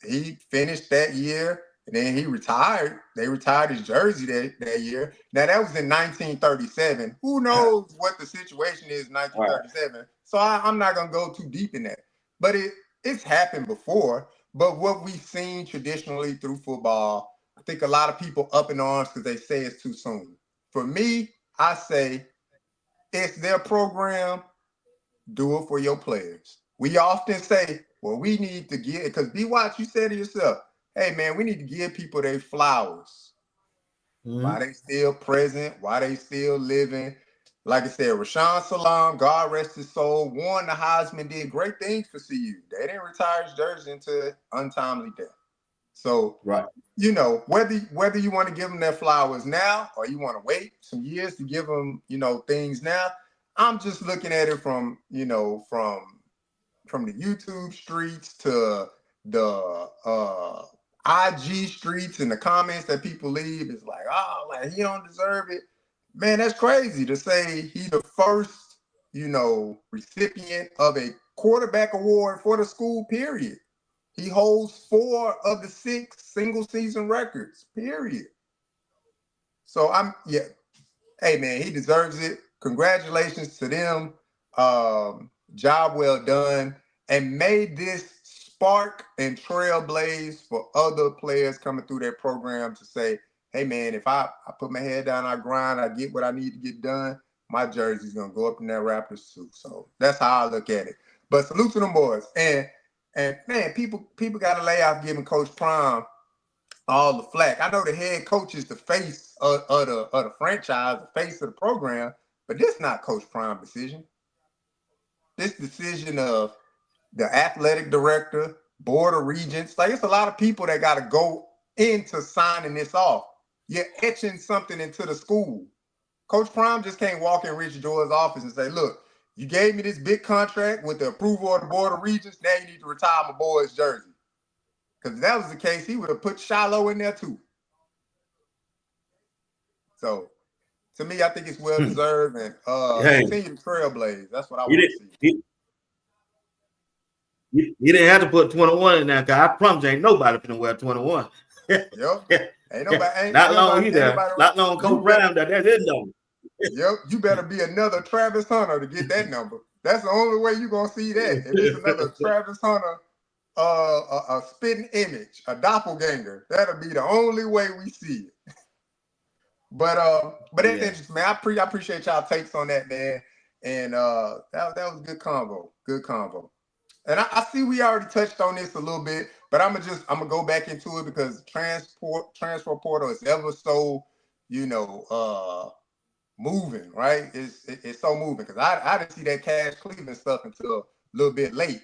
He finished that year, and then he retired. They retired his jersey that year. Now that was in 1937. Who knows what the situation is in 1937? Right. So I'm not gonna go too deep in that, but it's happened before. But what we've seen traditionally through football, I think a lot of people up in arms because they say it's too soon. For me, I say it's their program. Do it for your players. We often say, well, we need to give, because BWatts, you said to yourself, hey, man, we need to give people their flowers. Why they still present, why they still living. Like I said, Rashawn Salam, God rest his soul, won the Heisman, did great things for CU. They didn't retire his jersey until untimely death. So, right, whether you want to give them their flowers now or you want to wait some years to give them, things now, I'm just looking at it from the YouTube streets to the IG streets and the comments that people leave. It's like, oh, like he don't deserve it. Man, that's crazy to say he the first, recipient of a quarterback award for the school, period. He holds 4 of the 6 single season records, period. So hey man, he deserves it. Congratulations to them. Job well done. And may this spark and trailblaze for other players coming through their program to say, hey man, if I put my head down, I grind, I get what I need to get done, my jersey's gonna go up in that Raptors suit. So that's how I look at it. But salute to them boys. And man, people gotta lay off giving Coach Prime all the flack. I know the head coach is the face of the franchise, the face of the program, But this not Coach Prime decision. This decision of the athletic director, board of regents. Like, it's a lot of people that got to go into signing this off. You're etching something into the school. Coach Prime just can't walk in Rich George's office and say, look, you gave me this big contract with the approval of the board of regents. Now you need to retire my boy's jersey. Because if that was the case, he would have put Shiloh in there too. So, to me, I think it's well deserved and continue to trailblaze. That's what I want to see. You didn't have to put 21 in there, because I promise you ain't nobody finna wear 21. Yep. Ain't nobody. Not long either. Not long Coach Brown that is number. Yep. You better be another Travis Hunter to get that number. That's the only way you're gonna see that. If it's another Travis Hunter, a spitting image, a doppelganger, that'll be the only way we see it. But that's interesting, man. I appreciate y'all takes on that, man. And that was a good convo. Good convo. And I see we already touched on this a little bit, but I'm gonna go back into it because transfer portal is ever so, moving, right? It's so moving because I didn't see that Cash Cleveland stuff until a little bit late.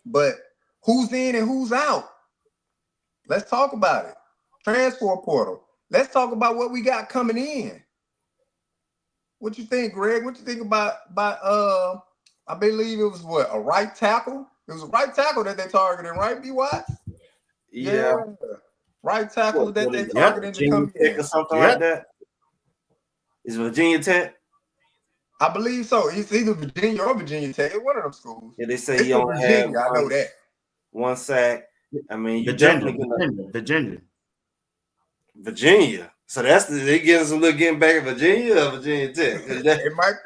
But who's in and who's out? Let's talk about it. Transfer portal. Let's talk about what we got coming in. What you think, Greg? What you think about I believe it was a right tackle? It was a right tackle that they targeted, right, BWatts? Yeah. Right tackle that they targeted to come in. Or something like that. Is it Virginia Tech? I believe so. It's either Virginia or Virginia Tech. It's one of them schools. Yeah, they say he only had I know that. One sack. I mean, you Virginia. So they getting some little getting back at Virginia or Virginia Tech. It might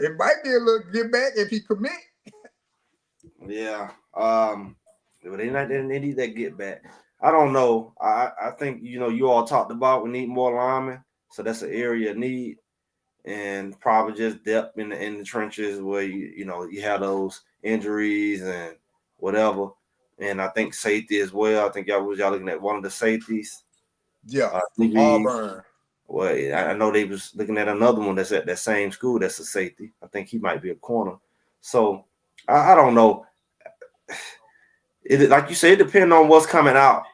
be a little get back if he commit. Yeah. They need that get back. I don't know. I think you all talked about we need more linemen, so that's an area of need, and probably just depth in the trenches where you have those injuries and whatever. And I think safety as well. I think y'all looking at one of the safeties. Yeah, Auburn. Well, I know they was looking at another one that's at that same school. That's a safety. I think he might be a corner. So I don't know. Like you say, it depends on what's coming out,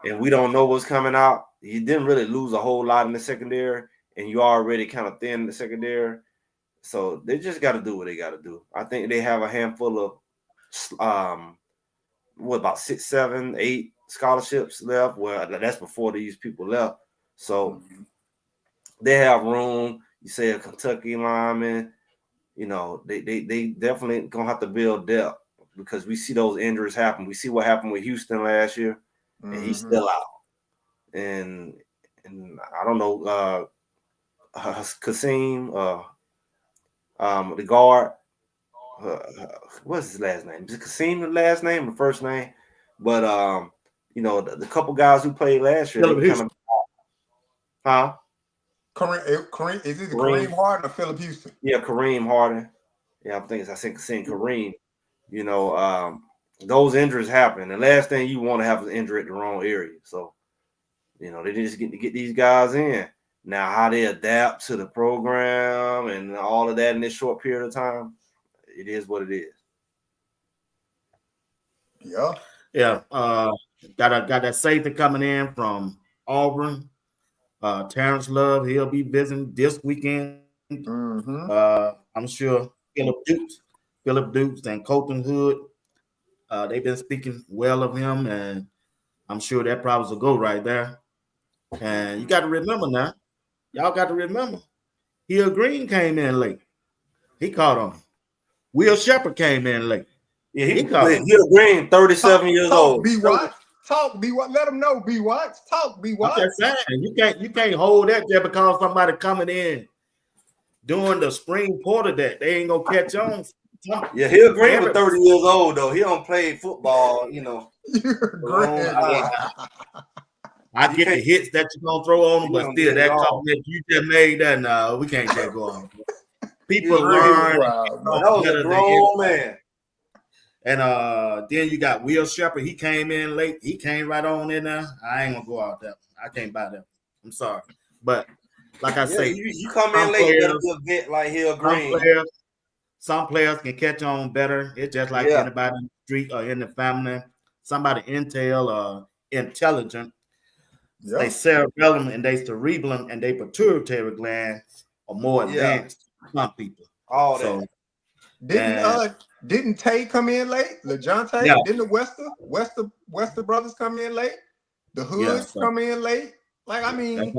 and we don't know what's coming out. You didn't really lose a whole lot in the secondary, and you already kind of thin in the secondary. So they just got to do what they got to do. I think they have a handful of about 6, 7, 8 scholarships left. Well, that's before these people left. So they have room. You say a Kentucky lineman, they definitely gonna have to build depth because we see those injuries happen. We see what happened with Houston last year, and he's still out. And I don't know, Kasim, the guard. What's his last name? Is Kasim the last name or first name? But the couple guys who played last year, they kind of. Huh? Kareem, is it Kareem Harden or Phillip Houston? Yeah, Kareem Harden. Yeah, I think Kareem. Those injuries happen. The last thing you want to have is injury at the wrong area. So, they just get these guys in. Now, how they adapt to the program and all of that in this short period of time, it is what it is. Yeah. Yeah. Got that safety coming in from Auburn. Terrence Love, he'll be visiting this weekend. I'm sure Phillip Dukes and Colton Hood, they've been speaking well of him, and I'm sure that probably will go right there. And you got to remember now, y'all got to remember, Hill Green came in late. He caught on him. Will Shepherd came in late. Yeah, he caught him. Hill Green, 37 years old. BWatts. Talk, BWatts. Let them know, BWatts. Talk, BWatts. I'm just saying, you can't hold that just because somebody coming in doing the spring portal that they ain't gonna catch on. Yeah, Hill Green was 30 years old though. He don't play football, I get the hits that you're gonna throw on them, but still that compliment you just made, that no, we can't just go on. People learn. That was a grown man. And then you got Will Shepherd. He came in late. He came right on in there. I ain't gonna go out there. I can't buy that. I'm sorry, but like I say, you come in late, you better be a vet like Hill Green. Some players can catch on better. It's just like anybody in the street or in the family. Somebody intel or intelligent. They cerebellum and they cerebellum and they pituitary glands are more advanced than some people. All so, that. Didn't Tay come in late? LeJohn Tay? Didn't the Wester brothers come in late? The Hoods come in late? Like, I mean,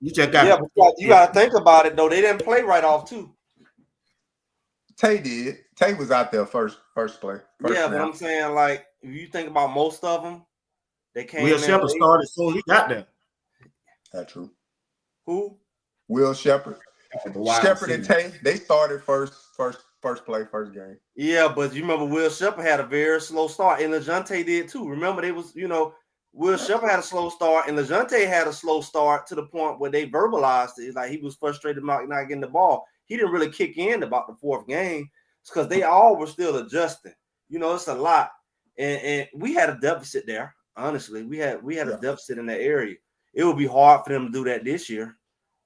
you just got you got to think about it though. They didn't play right off too. Tay did. Tay was out there first play. But I'm saying, like, if you think about most of them, they came. Will Shepherd started soon he got there. That's true. Who? Will Shepherd. Shepherd and Tay, they started first play, first game. Yeah, but you remember Will Shepherd had a very slow start, and LeJohn did too. Remember, they was, Will Shepherd had a slow start, and LeJohn had a slow start to the point where they verbalized it. Like, he was frustrated about not getting the ball. He didn't really kick in about the fourth game because they all were still adjusting. It's a lot, and we had a deficit there. Honestly, we had a deficit in that area. It would be hard for them to do that this year.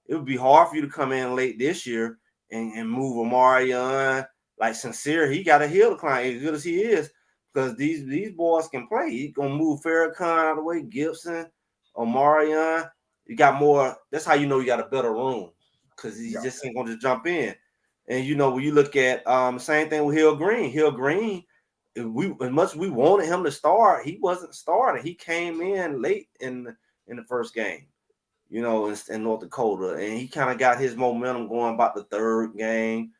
It would be hard for you to come in late this year and move Omarion. Like Sincere, he got a hill to climb as good as he is because these boys can play. He's gonna move Farrakhan out of the way, Gibson, Omarion. You got more. That's how you know you got a better room because he just ain't gonna just jump in. And when you look at same thing with Hill Green, as much as we wanted him to start, he wasn't starting. He came in late in the first game, in North Dakota, and he kind of got his momentum going about the third game.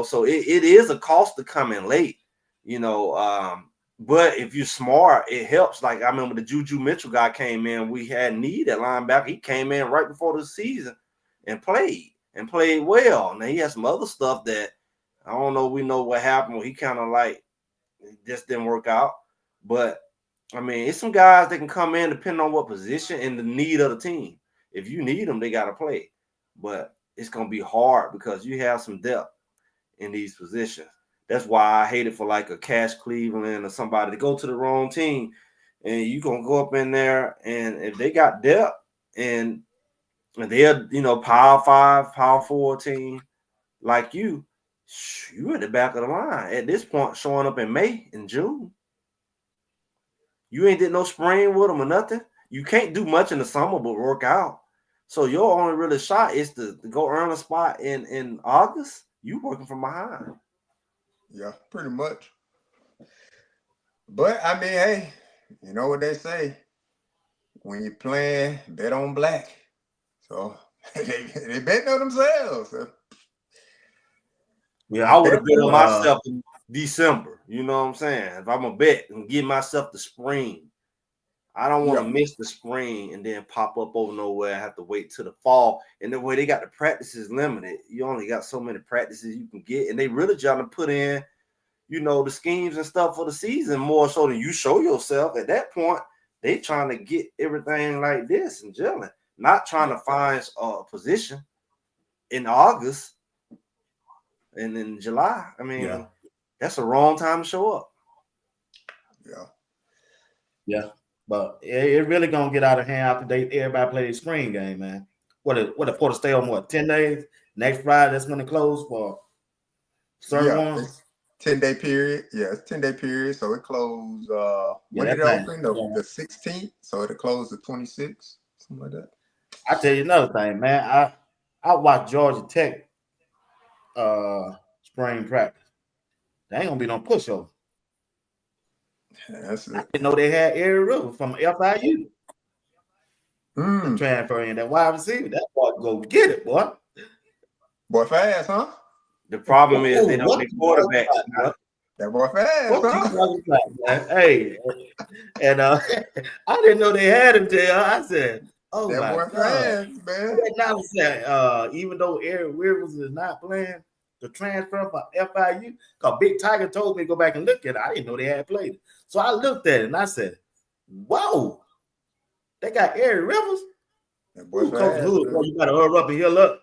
So it is a cost to come in late, but if you're smart, it helps. Like, I remember the Juju Mitchell guy came in, we had need at linebacker. He came in right before the season and played well. Now he has some other stuff that I don't know. We know what happened. He kind of like it just didn't work out. But I mean, it's some guys that can come in depending on what position and the need of the team. If you need them, they got to play. But it's going to be hard because you have some depth in these positions. That's why I hate it for like a Cash Cleveland or somebody to go to the wrong team. And you're going to go up in there, and if they got depth and they're, Power 5, Power 4 team like you at the back of the line. At this point, showing up in May and June. You ain't did no spring with them or nothing. You can't do much in the summer but work out. So your only really shot is to go earn a spot in August. You working from behind. Yeah, pretty much. But, I mean, hey, you know what they say. When you're playing, bet on black. So they betting on themselves. Yeah, I would have bet on myself in December. You know what I'm saying? If I'm a bet and give myself the spring, I don't want to miss the spring and then pop up over nowhere. I have to wait till the fall. And the way they got the practices limited, you only got so many practices you can get. And they really trying to put in, the schemes and stuff for the season more so than you show yourself. At that point, they trying to get everything like this and gelling, not trying to find a position in August and in July. I mean, that's the wrong time to show up. Yeah. But it really gonna get out of hand after everybody play the spring game, man. What a Porter stay on 10 days? Next Friday, that's when it close for certain ones. 10-day period. Yeah, it's 10-day period. So it closed when did it open? The 16th. So it'll close the 26th, something like that. I tell you another thing, man. I watched Georgia Tech spring practice. There ain't gonna be no pushover. I didn't know they had Ari Rivers from FIU. Transfer in that wide receiver. That boy go get it, boy. Boy fast, huh? The problem is they don't get quarterbacks. That boy fast, huh? Hey, and I didn't know they had him till I said, "Oh that my boy God, fast, man!" Now said, even though Ari Rivers is not playing, the transfer for FIU, because Big Tiger told me to go back and look at it. I didn't know they had played it. So I looked at it and I said, whoa, they got Ari Rivers? That boy Coach Hood, you got to hurry up and heal up.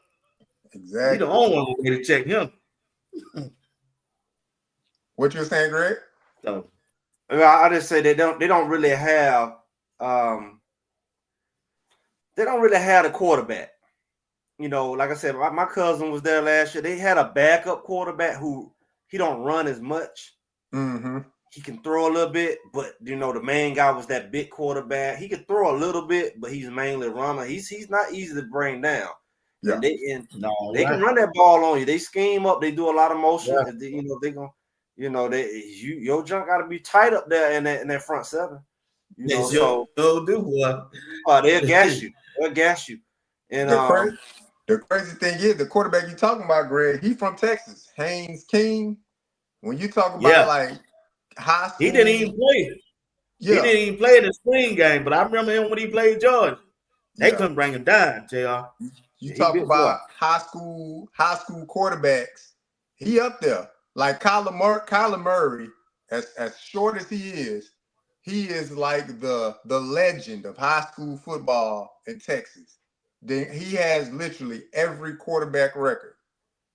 Exactly. He the only one to check him. What you saying, Greg? So, I just say they don't really have the quarterback. you know, like I said, my cousin was there last year. They had a backup quarterback who he don't run as much. Mm-hmm. He can throw a little bit, but you know, the main guy was that big quarterback. He could throw a little bit, but he's mainly a runner. He's not easy to bring down. Yeah. And they right. can run that ball on you. They scheme up. They do a lot of motion. Yeah. You know, they gonna, you know, your junk got to be tight up there in that front seven. You know, so do what? they'll gas you. They'll gas you. And the crazy thing is, the quarterback you talking about, Greg, he from Texas, Haynes King. When you talk about like high school, he didn't even play. Yeah. He didn't even play in the spring game, but I remember him when he played Georgia. They Yeah. couldn't bring him down, JR. You talk about high school quarterbacks. He up there. Like Kyler Murray, as short as he is like the legend of high school football in Texas. Then he has literally every quarterback record.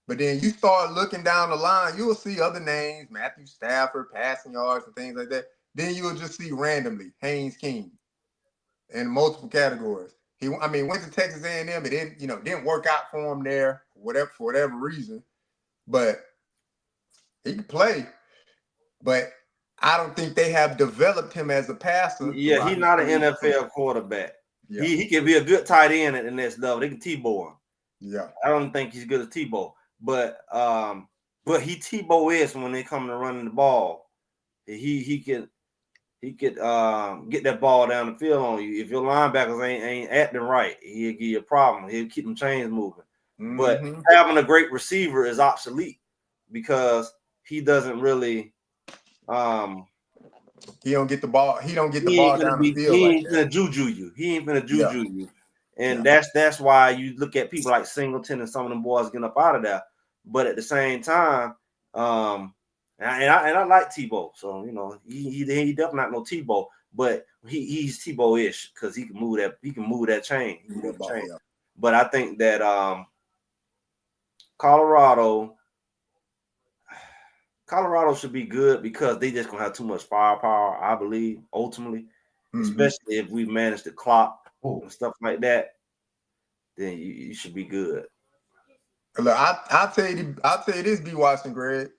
But then you start looking down the line, you'll see other names, Matthew Stafford, passing yards and things like that. Then you'll just see randomly Haynes King in multiple categories. He went to Texas A&M. It didn't work out for him there, for whatever reason. But he could play. But I don't think they have developed him as a passer. Yeah, he's not an NFL quarterback. Yeah. He can be a good tight end at the next level. They can Tebow him. Yeah. I don't think he's good as Tebow. But he Tebow is when they come to running the ball. He could get that ball down the field on you. If your linebackers ain't acting right, he'll give you a problem. He'll keep them chains moving. Mm-hmm. But having a great receiver is obsolete because he doesn't really he don't get the ball. He don't get the ball down the field. He ain't gonna juju you. He ain't gonna juju you. And that's why you look at people like Singleton and some of them boys getting up out of there. But at the same time, and I like Tebow, so you know he definitely not no Tebow, but he's Tebow-ish because he can move that chain. But I think that Colorado should be good because they just gonna have too much firepower, I believe, ultimately, especially if we manage the clock and stuff like that. Then you should be good. Look, I'll tell you this, BWatts and Greg.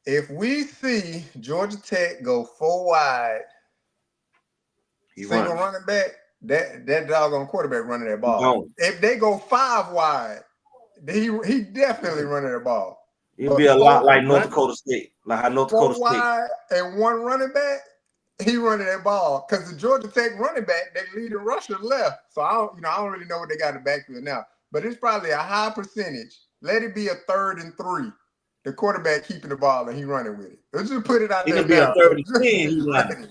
If we see Georgia Tech go 4 wide, single running back, that doggone quarterback running that ball. If they go 5 wide, he definitely running the ball. It'll be a lot like North Dakota State, like how North Dakota State. 4 wide and 1 running back, he running that ball because the Georgia Tech running back, they leading rusher left. So I don't really know what they got in the backfield now, but it's probably a high percentage. Let it be a 3rd and 3. The quarterback keeping the ball and he running with it. Let's just put it out there. It could be a 3rd and 10. He's running.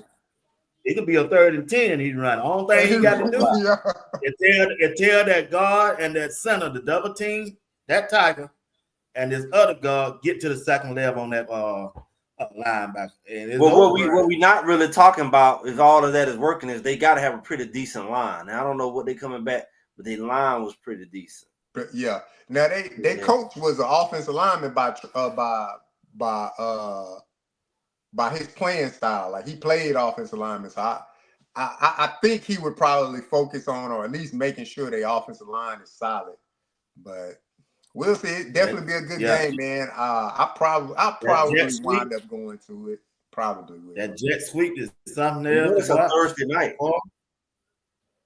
It could be a 3rd and 10. He's running. All thing he got to do is tell that guard and that center, the double team, that Tiger, and this other guard get to the second level on that linebacker. And what we not really talking about is all of that is working is they got to have a pretty decent line. Now, I don't know what they coming back, but their line was pretty decent. But yeah. Now they coach was an offensive lineman by his playing style. Like he played offensive lineman. So I think he would probably focus on or at least making sure their offensive line is solid. But we'll see. It definitely be a good game, man. I'll probably wind up going to it. Probably will. That jet sweep is something else. It's a Thursday night.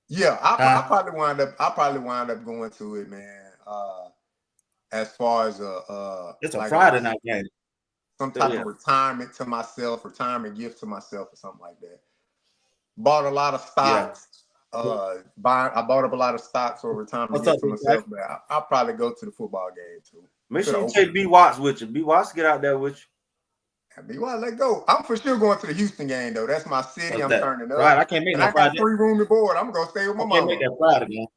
Yeah, I'll probably wind up going to it, man. As far as it's a Friday night game. Some type of retirement gift to myself or something like that. Bought a lot of stocks. I bought up a lot of stocks for retirement gift to myself, but I'll probably go to the football game too. Make sure you take BWatts with you. BWatts get out there with you. BWatts, let go. I'm for sure going to the Houston game though. That's my city. I'm turning up. Right, I can't make that Friday. I got free room and board. I'm gonna stay with my mom. Can't make that Friday, man.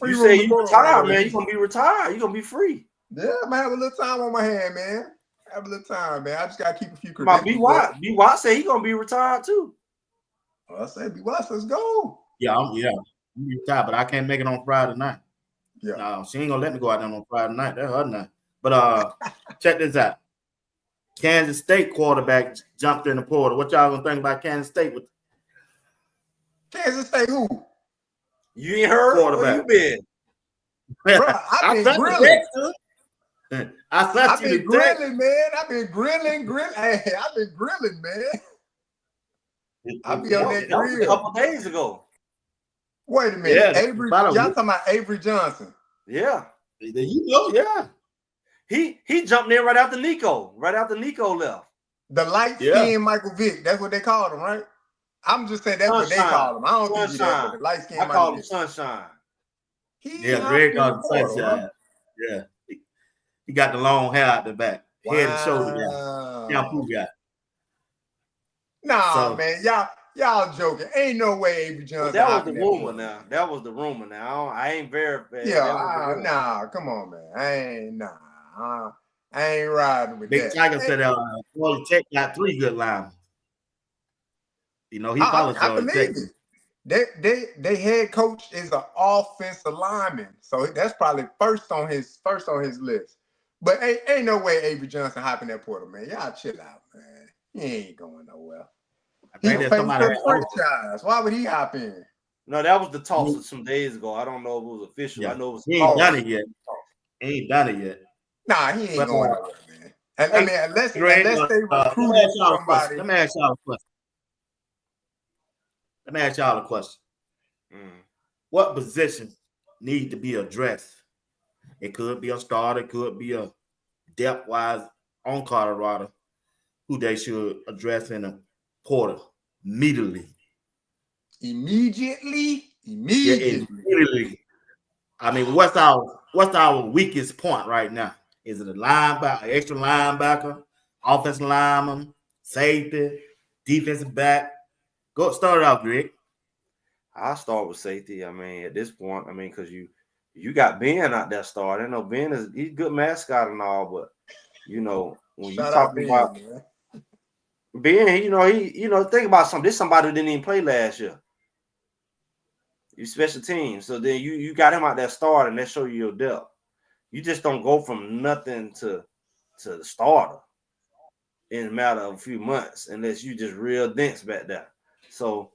You say you retired, man. You're gonna be retired. You're gonna be free. Yeah, man. Have a little time on my hand, man. Have a little time, man. I just gotta keep a few credentials. BWatts said he's gonna be retired too. Well, I said BWatts, let's go. Yeah, I'm retired, but I can't make it on Friday night. Yeah. No, she ain't gonna let me go out there on Friday night. That's her night. But check this out. Kansas State quarterback jumped in the portal. What y'all gonna think about Kansas State? With Kansas State who? You ain't heard? Where you been? Bro, I've been grilling. I've been grilling, man. I've been grilling. Hey, I've been grilling, man. I'll be on that That was a grill. couple days ago. Wait a minute. Yeah, Avery, y'all talking about Avery Johnson. Yeah. You know, yeah. He jumped in right after Nico left. The light-skinned Michael Vick. That's what they called him, right? I'm just saying that's what they called him. I don't think he did, but the light-skinned Michael call him Vick. Sunshine. Greg called him Sunshine. Huh? Yeah. He got the long hair out the back. Wow. Head and shoulder guy. Shampoo guy. Nah, man. Y'all joking. Ain't no way Avery Johnson. That was the rumor now. That was the rumor now. I ain't verified. Yeah, nah, come on, man. I ain't riding with Big that. Big Tiger said Florida Tech got 3 good linemen. You know, he follows Florida Tech. They head coach is an offensive lineman, so that's probably first on his list. But ain't no way Avery Johnson hopping that portal, man. Y'all chill out, man. He ain't going nowhere. He paid for the franchise. Why would he hop in? No, that was the talk some days ago. I don't know if it was official. Yeah. I know it was. He ain't done it yet. Nah, he ain't going nowhere, man. I mean, unless they recruit somebody. Let me ask y'all a question. What position need to be addressed? It could be a starter, it could be a depth-wise on Colorado, who they should address in a portal immediately. Immediately. Yeah, immediately. I mean, what's our weakest point right now? Is it a linebacker, extra linebacker, offensive lineman, safety, defensive back? Go start it out, Greg. I'll start with safety. I mean, at this point, because you got Ben out there starting. I know Ben he's a good mascot and all, but when you talk about Ben, think about something. This somebody who didn't even play last year. You special teams. So then you got him out there starting, that show you your depth. You just don't go from nothing to the starter in a matter of a few months unless you just real dense back there. So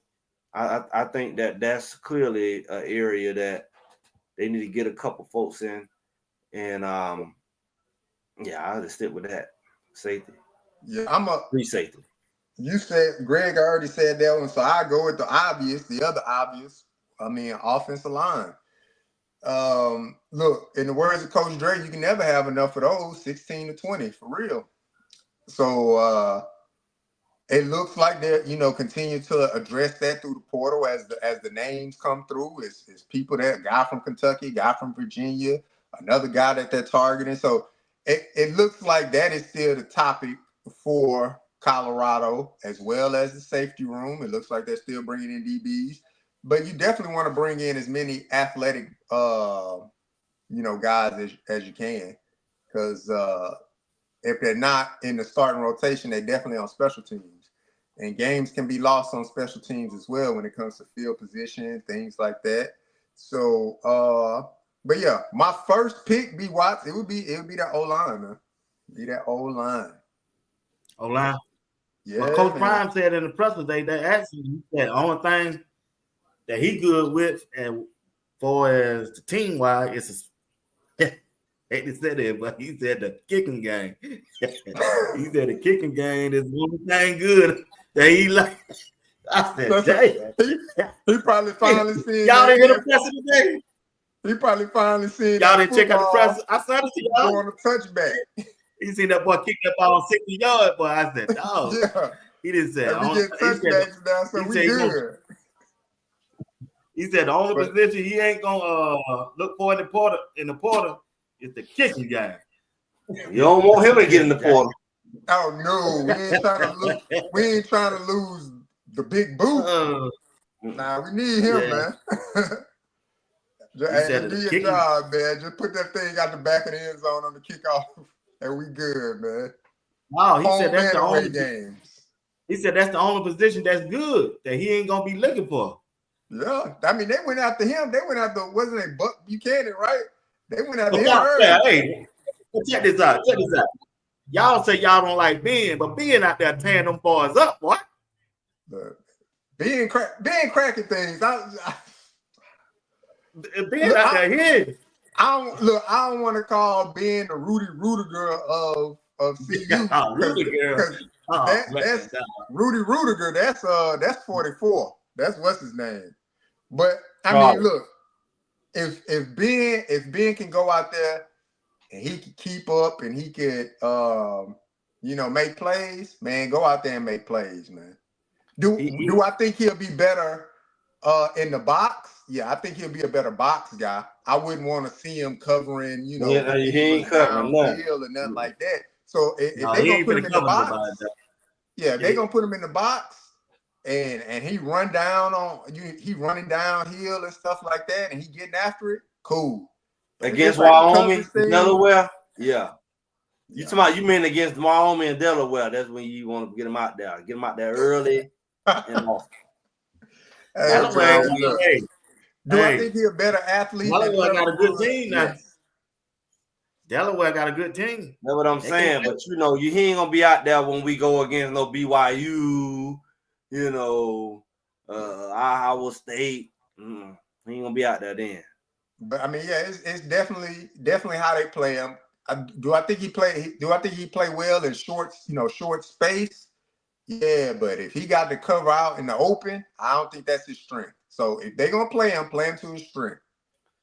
I think that's clearly an area that they need to get a couple folks in. And I'll just stick with that. Safety. Yeah, I'm a free safety. You said Greg already said that one, so I go with the other obvious. I mean, offensive line. Look, in the words of Coach Dre, you can never have enough of those 16 to 20 for real. So it looks like they're continue to address that through the portal as the names come through. It's people that guy from Kentucky, guy from Virginia, another guy that they're targeting. So it looks like that is still the topic for Colorado as well as the safety room. It looks like they're still bringing in DBs. But you definitely want to bring in as many athletic, guys as you can, because if they're not in the starting rotation, they're definitely on special teams, and games can be lost on special teams as well when it comes to field position, things like that. So, but yeah, my first pick, BWatts, it would be that O-line, man. Be that O-line. O-line. Yeah. Well, Coach Prime said in the press today that actually he said the only thing that he good with, and for as the team wise, is hate to say that, but he said the kicking game. He said the kicking game is one thing good that he like. I said, dang. He probably finally seen y'all didn't hear the press today. He probably finally seen y'all didn't check out the press. I said it to y'all. On a touchback. He seen that boy kick that ball 60 yards, boy. I said, oh. Yeah. He didn't say. We get touchbacks now, so we good. He said the only position he ain't gonna look for in the portal is the kicking game. You don't want him to get in the portal. Oh no, we ain't trying to lose the big boot. Nah, we need him, man. Do your job, man. Just put that thing out the back of the end zone on the kickoff, and we good, man. Wow, he said that's the only games. He said that's the only position that's good that he ain't gonna be looking for. Yeah, I mean they went after him. They went after wasn't it Buck Buchanan, right? They went after him early. Hey, check this out. Y'all say y'all don't like Ben, but Ben out there tearing them boys up, boy. Ben cracking things. Ben out there here. I don't want to call Ben the Rudy Rudiger of CU because that's Rudy Rudiger. That's 44. That's what's his name. But I mean, look, if Ben can go out there and he can keep up and he could make plays, man, go out there and make plays, man. Do I think he'll be better in the box? Yeah, I think he'll be a better box guy. I wouldn't want to see him covering, he ain't covering nothing or nothing like that. So if they're gonna put him in the box, they're gonna put him in the box and he running downhill and stuff like that, and he getting after it, cool. Against Wyoming, Delaware, yeah. You talking about, you mean against Wyoming and Delaware? That's when you want to get him out there. Get him out there early and often. Do I think he's a better athlete? Delaware got a good team now. Yes. Delaware got a good team. That's what I'm saying. But he ain't gonna be out there when we go against no BYU, Iowa State. He ain't gonna be out there then. But I mean, yeah, it's definitely how they play him. Do I think he play well in short space? Yeah, but if he got to cover out in the open, I don't think that's his strength. So if they're gonna play him to his strength.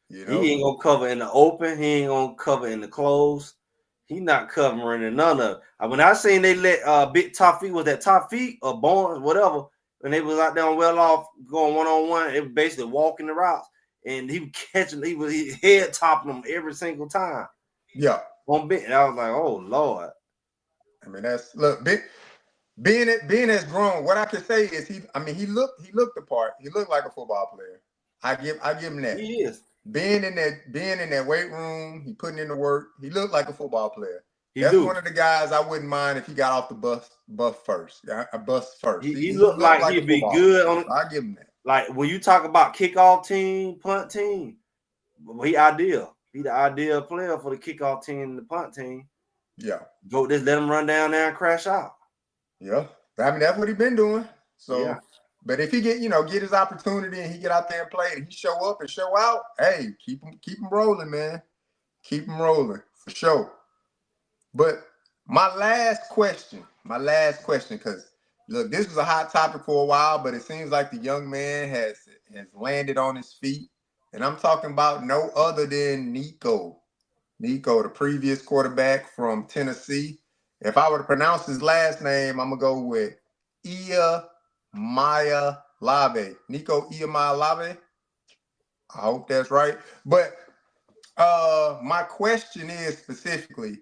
He ain't gonna cover in the open. He ain't gonna cover in the closed. He not covering in none of. When I seen they let Big Top Feet, was that Top Feet or Barnes, whatever, when they was out there on well off going 1-on-1, it was basically walking the routes, and he was catching. He head topping them every single time. Yeah. And I was like, oh Lord. I mean, being as grown, what I can say is he looked the part. He looked like a football player. I give him that. He is. Being in that weight room, he putting in the work. He looked like a football player. That's one of the guys I wouldn't mind if he got off the bus first. He looked like he'd be good on. I give him that. Like when you talk about kickoff team, punt team, he ideal. He the ideal player for the kickoff team and the punt team. Yeah. Go just let him run down there and crash out. Yeah. I mean, that's what he's been doing. So, yeah. But if he get his opportunity and he get out there and play and he show up and show out, hey, keep him rolling, man. Keep him rolling for sure. But my last question, because look, this was a hot topic for a while, but it seems like the young man has landed on his feet. And I'm talking about no other than Nico. Nico, the previous quarterback from Tennessee. If I were to pronounce his last name, I'm going to go with Iamaleava. Nico Iamaleava. I hope that's right. But my question is specifically,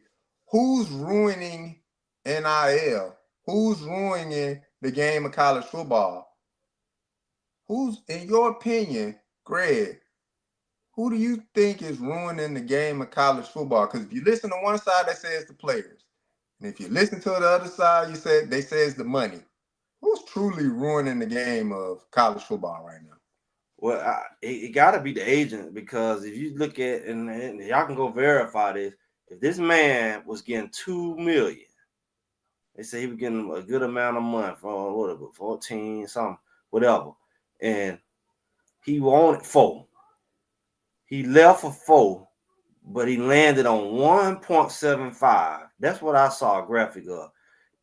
who's ruining NIL? Who's ruining the game of college football? Who's, in your opinion, Greg, who do you think is ruining the game of college football? Because if you listen to one side, they say it's the players. And if you listen to the other side, they say it's the money. Who's truly ruining the game of college football right now? Well, it got to be the agent, because if you look at, and y'all can go verify this, if this man was getting $2 million, they say he was getting a good amount of money for whatever, 14 something, whatever, and he wanted 4. He left for 4, but he landed on 1.75. That's what I saw a graphic of.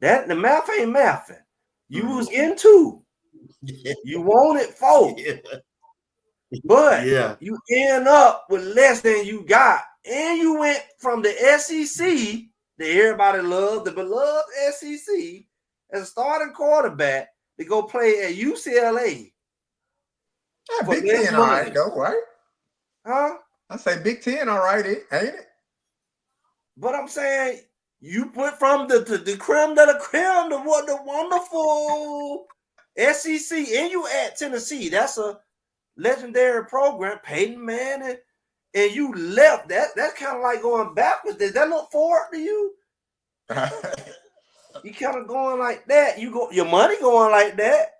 That the math ain't mathing. You was getting 2. You wanted 4. But you end up with less than you got. And you went from the SEC that everybody loved, the beloved SEC, as a starting quarterback to go play at UCLA. Yeah, Big Ten, all right, though, right? Huh? I say Big Ten, all right, ain't it? But I'm saying you went from the creme de la creme to what the wonderful SEC, and you at Tennessee. That's a legendary program, Peyton Manning, and you left. That's kind of like going backwards. Does that look forward to you? You kind of going like that. You go, your money going like that.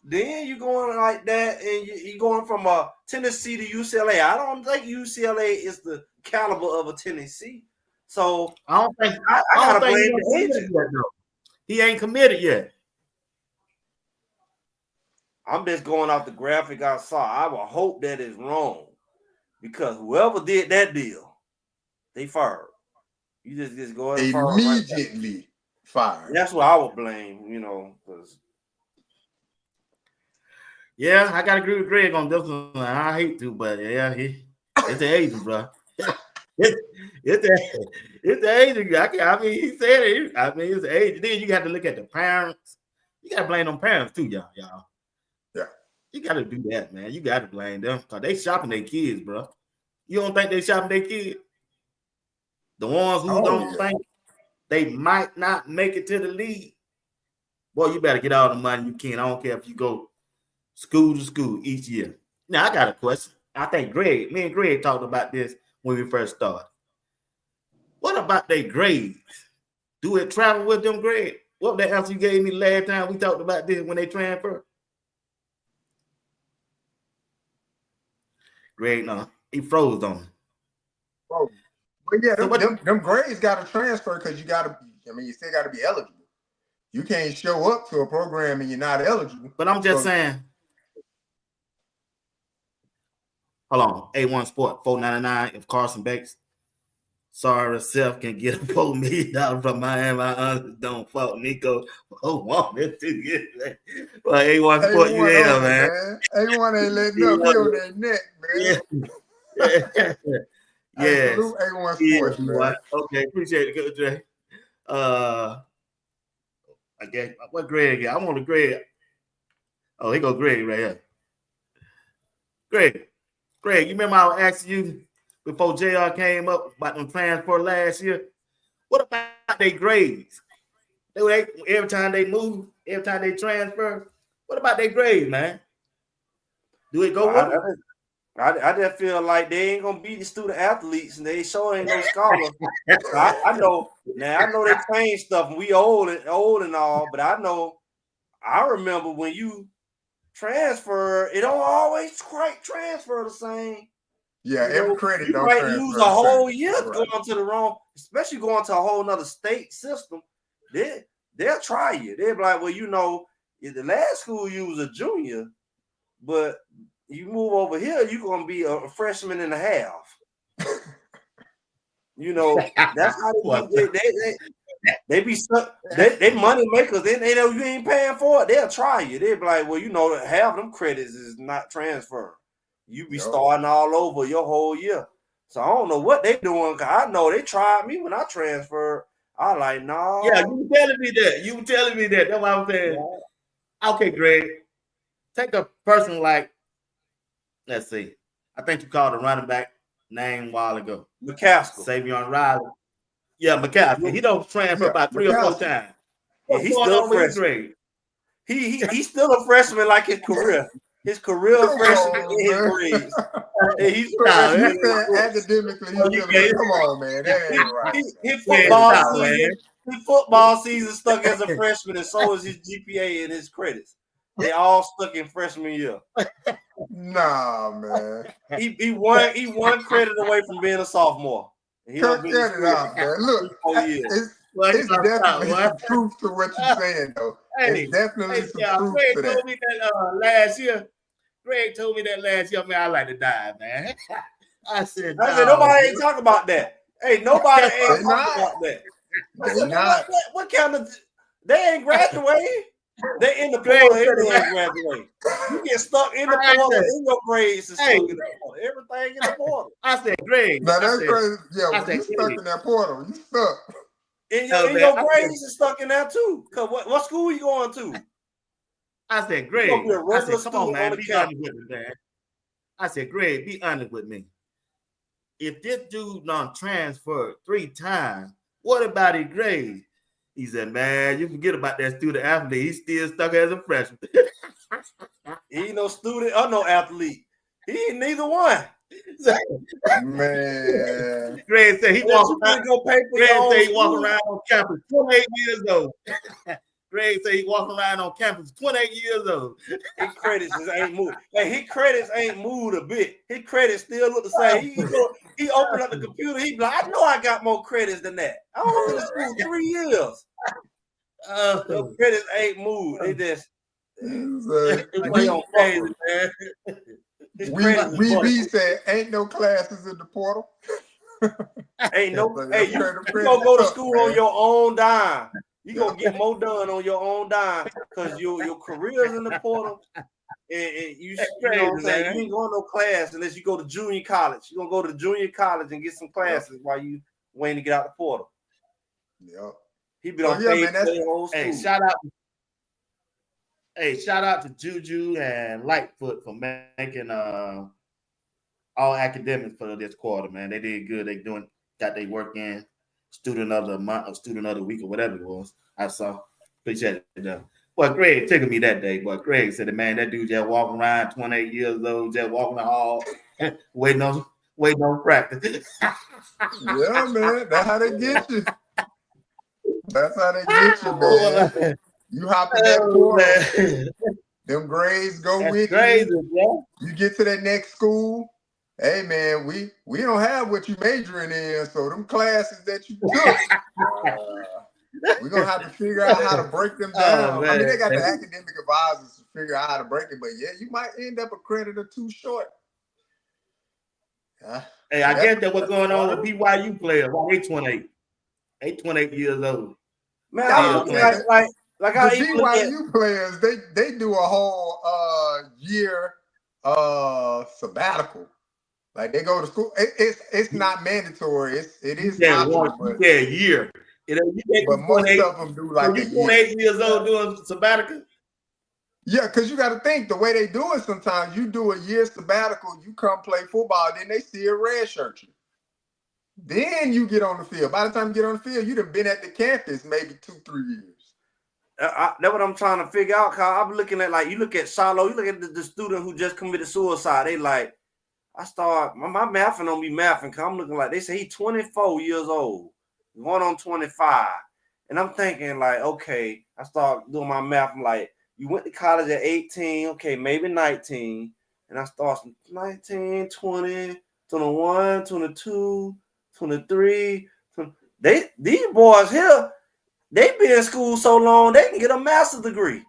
Then you going like that, and you going from Tennessee to UCLA. I don't think UCLA is the caliber of a Tennessee. So I don't think I gotta blame the agent. He ain't committed yet. I'm just going off the graphic I saw. I would hope that is wrong, because whoever did that deal, they fired. You just go ahead and fire immediately fired. That's what I would blame, you know, because. Yeah, I gotta agree with Greg on this one. I hate to, but yeah, it's the agent, bro. It's the agent. I mean, he said it. I mean, it's the agent. Then you got to look at the parents. You got to blame them parents too, y'all. Yeah, you got to do that, man. You got to blame them because they shopping their kids, bro. You don't think they shopping their kids? The ones who don't think they might not make it to the league. Boy, you better get all the money you can. I don't care if you go school to school each year. Now, I got a question. I think me and Greg talked about this when we first started. What about their grades? Do it travel with them, Greg? What the answer you gave me last time we talked about this when they transfer? Greg, no, he froze on me. Oh, but yeah, them grades got to transfer because you still got to be eligible. You can't show up to a program and you're not eligible. But I'm just saying. Hold on, A1 Sport, $4.99 if Carson Banks, sorry, Seth can get a $4 million from Miami. I honestly don't fault Nico. Oh, want it to get that. Well, A1 Sport, you there, man. A1 ain't letting up. He on that neck, man. Yeah. Salute A1 Sports, man. Okay, appreciate it, good Dre. I guess what Greg? I want a Greg. Oh, here go Greg right here. Greg, you remember I was asking you before JR came up about them transfer last year? What about their grades? Every time they move, every time they transfer, what about their grades, man? Do it go up? I just feel like they ain't gonna beat the student athletes, and they sure ain't no scholars. I know they change stuff, and we old and all, but I remember when you transfer, it don't always quite transfer the same. Yeah, every credit you don't might transfer use a whole year right. going to the wrong, especially going to a whole nother state system. They'll try you. They'll be like, well, you know, in the last school you was a junior, but you move over here, you're gonna be a freshman and a half. You know, that's how they be stuck. They money makers. They know you ain't paying for it. They'll try you. They'll be like, well, you know, half them credits is not transferred. You be starting all over your whole year. So I don't know what they doing. Cause I know they tried me when I transferred. I like, no. Yeah, you telling me that. That's what I'm saying. Yeah. Okay, Greg. Take a person like, let's see. I think you called a running back name a while ago. McCaskill. Savion Riley. Yeah, McCaskill. He don't transfer about 3 or 4 times. Yeah, he's still a freshman. He's still a freshman like his career. His career freshman in his grades. He's academically. Come on, man. That ain't right. His football season stuck as a freshman, and so is his GPA and his credits. They all stuck in freshman year. Nah, man. He one credit away from being a sophomore. Cut it out, man. Look, it's definitely some truth to what you're saying, though. It's definitely some truth to that. Told me that last year. Greg told me that last year. Man, I like to die, man. I said nobody ain't talking about that. Hey, nobody ain't talking about that. They're not. What kind of? They ain't graduating. They in the portal. They ain't graduating. You get stuck in the portal in your grades and stuck in the portal. Everything in the portal. I said, Greg. Now that's crazy. Yeah, when you stuck in that portal, you stuck. In your grades is stuck in there too. Cause what school you going to? I said, Greg. I said, come on, man. Be honest with me, man. I said, Greg, be honest with me. If this dude done transferred 3 times, what about his grades? He said, man, you forget about that student athlete. He's still stuck as a freshman. He ain't no student or no athlete. He ain't neither one. Man. Greg said he walking around on campus 28 years old. Greg said he walking around on campus 28 years old. His credits ain't moved. Hey, his credits ain't moved a bit. His credits still look the same. He opened up the computer. He be like, I know I got more credits than that. I was in school 3 years. The credits ain't moved. They just crazy, man. We said ain't no classes in the portal. Ain't no. So Hey, you gonna go to school on your own dime. You gonna get more done on your own dime because your career's in the portal. And you know what I'm saying? You ain't going to no class unless you go to junior college. You're going to go to junior college and get some classes while you waiting to get out the portal. Yep. He be on page whole school. Shout out to Juju and Lightfoot for making all academics for this quarter, man. They did good. They got their work in. Student of the month or student of the week or whatever it was. I saw. Appreciate it. Well, Greg tickled me that day. But Greg said, man, that dude just walking around 28 years old, just walking the hall, waiting on practice. Yeah, man. That's how they get you. That's how they get you, man. You hop in that portal. Them grades go with crazy, you. Bro. You get to that next school. Hey, man, we don't have what you majoring in, so them classes that you took, we're going to have to figure out how to break them down. I mean, they got the academic advisors to figure out how to break it, but yeah, you might end up a credit or two short. Hey, I guess that's what's going on with BYU players. Well, they 28. They 28 years old. Man, I like how the BYU players, they do a whole year sabbatical. Like they go to school. It's not mandatory. It is optional, but a year. But most of them do like a year. 28 years old doing sabbatical? Yeah, because you got to think the way they do it sometimes. You do a year sabbatical, you come play football, then they still redshirt you. Then you get on the field. By the time you get on the field, you'd have been at the campus maybe 2-3 years. That's what I'm trying to figure out, Kyle. I'm looking at, like, you look at Shiloh, you look at the student who just committed suicide. They like, my mathing don't be mathing, because I'm looking like, they say he's 24 years old, going on 25. And I'm thinking, like, okay, I start doing my math. I'm like, you went to college at 18, okay, maybe 19. And I start 19, 20, 21, 22, 23. These boys here, they been in school so long, they can get a master's degree.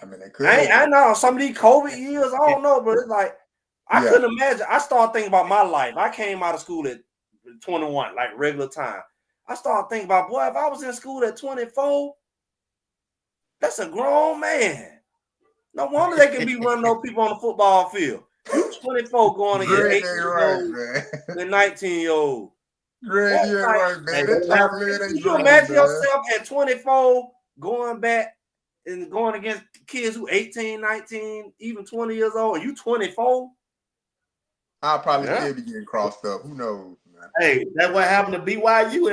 I mean, they could. I know some of these COVID years, I don't know, but it's like, I couldn't imagine. I started thinking about my life. I came out of school at 21, like regular time. I started thinking about, boy, if I was in school at 24, that's a grown man. No wonder they can be running those people on the football field. You 24 going against 18-year-old and 19-year-old. Greg, you're right, man. Can you imagine yourself at 24 going back and going against kids who 18, 19, even 20 years old, and you 24? I'll probably still be getting crossed up. Who knows, man? Hey, that's what happened to BYU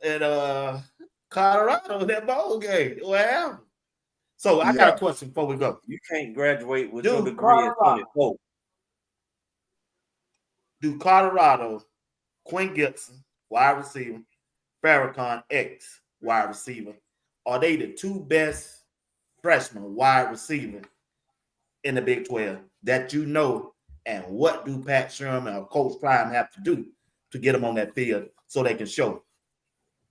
in Colorado in that bowl game. What happened? So I got a question before we go. You can't graduate with your degree at 24. Do Colorado, Quinn Gibson, wide receiver, Farrakhan X, wide receiver, are they the two best freshman wide receiver in the Big 12 that you know? And what do Pat Sherman or Coach Prime have to do to get them on that field so they can show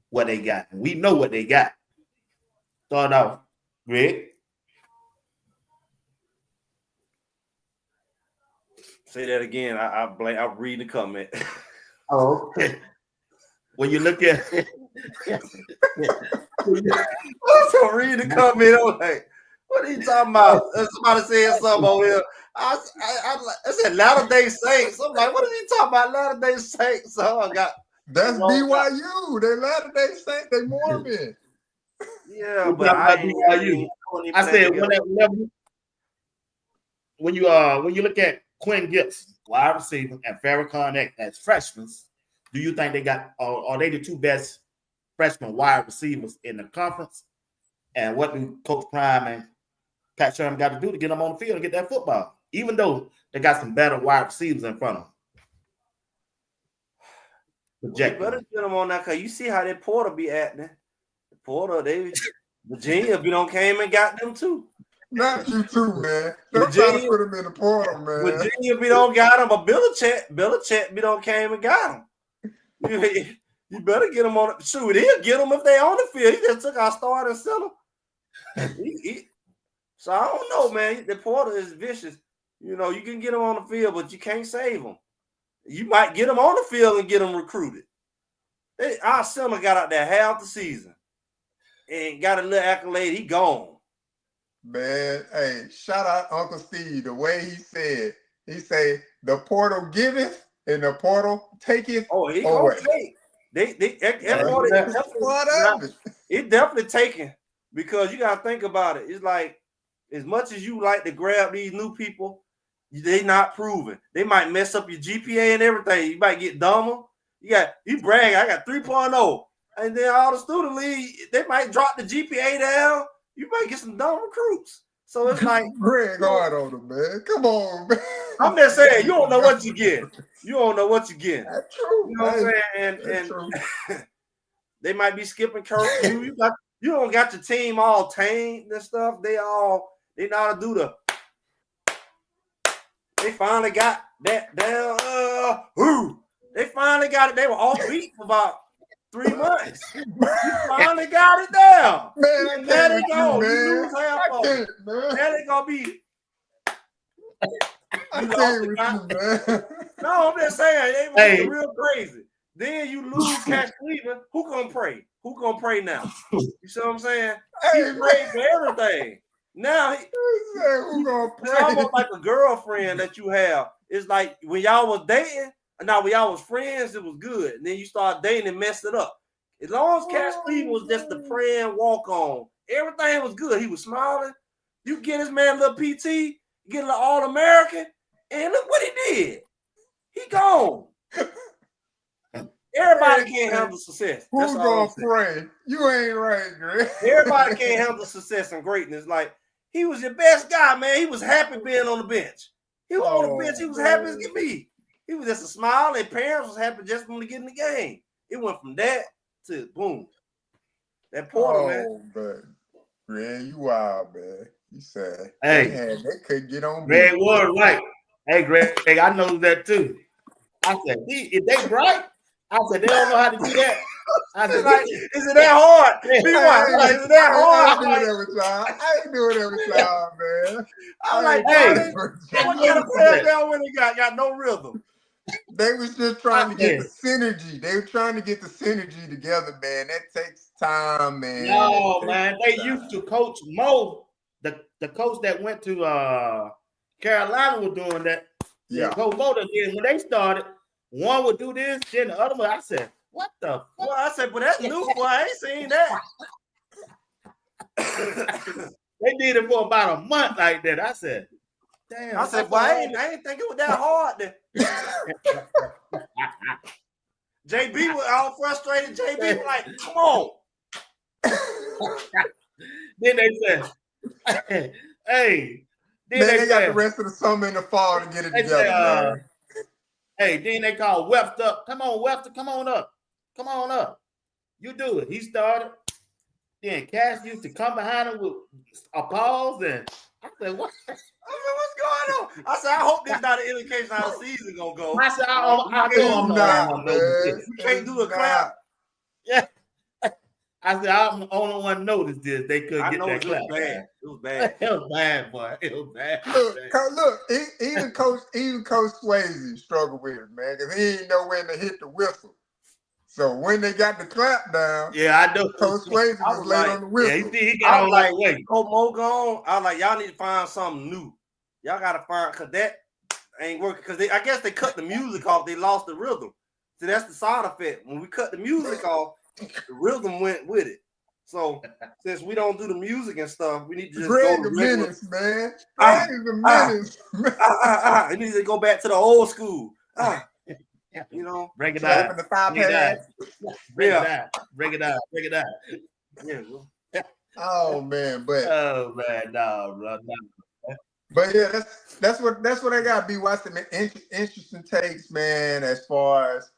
what they got? And we know what they got. Start off, Greg. Say that again. I'll read the comment. Oh, okay. When you look at also read the comment, I'm like, what are you talking about? Somebody saying something over here. I said Latter-day Saints. I'm like, what are you talking about? Latter-day Saints. So I got that's BYU. They Latter-day Saints. They Mormon. Yeah, but BYU. I said when you look at Quinn Gibson, wide receiver, and Farrakhan X as freshmen, do you think they got are they the two best freshman wide receivers in the conference? And what do Coach Prime and Pat Sherman got to do to get them on the field and get that football? Even though they got some better wide receivers in front of them. You better get them on that, because you see how that Porter be acting. Porter, Virginia, if you don't came and got them too. Not you too, man. Don't try to put them in the portal, man. Virginia, if you don't got them, but Belichick, if you don't came and got them. You better get them on. Shoot, he'll get them if they on the field. He just took our starting center. So I don't know, man. The Porter is vicious. You know, you can get them on the field, but you can't save them. You might get them on the field and get them recruited. Our center got out there half the season and got a little accolade. He gone. Man, hey, shout out Uncle Steve. The way he said, the portal giveth and the portal taketh. Oh, he gonna take. It's definitely taken because you gotta think about it. It's like as much as you like to grab these new people, they not proven. They might mess up your GPA and everything. You might get dumber. You brag, I got 3.0. And then all the student league, they might drop the GPA down. You might get some dumb recruits. So it's like Greg hard on them, man. Come on, man. I'm just saying, you don't know what you get. You don't know what you get. That's true. You know what I'm saying? And they might be skipping curfew. You don't got your team all tamed and stuff. They know how to do they finally got that down. They finally got it. They were off beat for about 3 months. You finally got it down. Man, I there they go. You, you lose half of it. There they gonna be. I can't with you, man. No, I'm just saying they were real crazy. Then you lose Cash Cleveland. Who gonna pray? Who gonna pray now? You see what I'm saying? He prayed for everything. Now who gonna pray? It's almost like a girlfriend that you have. It's like when y'all was dating. Now, when y'all was friends, it was good. And then you start dating and messed it up. As long as Cash Cleveland was just the praying walk on, everything was good. He was smiling. You get this man a little PT, get a little All-American, and look what he did. He gone. Everybody can't handle success. Who's gonna pray? You ain't right, Greg. Everybody can't handle success and greatness. Like, he was your best guy, man. He was happy being on the bench. He was on the bench. He was happy as can be. He was just a smile, and parents was happy just when to get in the game. It went from that to boom. That Porter, man. Man, you wild, man. You said, hey, they couldn't get on. Greg was right. Hey, Greg, I know that too. I said, if they bright, I said they don't know how to do that. I said, like, is it that hard? Is it that hard? I ain't doing it every time, man. I'm like, hey, what kind of player down when they got no rhythm? They was just trying to get the synergy. They were trying to get the synergy together, man. That takes time, man. No, man. They used to coach Mo, the coach that went to Carolina was doing that. Yeah. Coach Mo did when they started. One would do this, then the other one. I said, what the fuck? Well, I said, but that's new, boy. I ain't seen that. They did it for about a month like that. I said, damn. I said, boy, I ain't think it was that hard then. JB was all frustrated. JB was like, come on. Then they said, hey. Then they got the rest of the summer and the fall to get it together. Hey, then they called Weft up. Come on, Weft, come on up. Come on up. You do it. He started. Then Cass used to come behind him with a pause, and I said, what? I said, what's going on? I said, I hope this not an indication how the season gonna go. I said, I'm not. You can't do a clap. Yeah. I said, I'm the only one noticed this. They couldn't get that clap. It was bad. It was bad, boy. It was bad. Look, even Coach Swayze struggled with it, man, because he didn't know when to hit the whistle. So when they got the clap down, I know. Coach Swayze was late on the whistle. Yeah, he got on like, wait. Coach Mo gone. I was like, y'all need to find something new. Y'all gotta find, because that ain't working. Because I guess they cut the music off. They lost the rhythm. So that's the side effect. When we cut the music off, the rhythm went with it. So since we don't do the music and stuff, we need to just Greg go to minutes, man. Greg is a menace. We need to go back to the old school. You know, break it down. Break it down. Yeah. Oh man, but no. But yeah, that's what I got. BWatts, interesting takes, man. As far as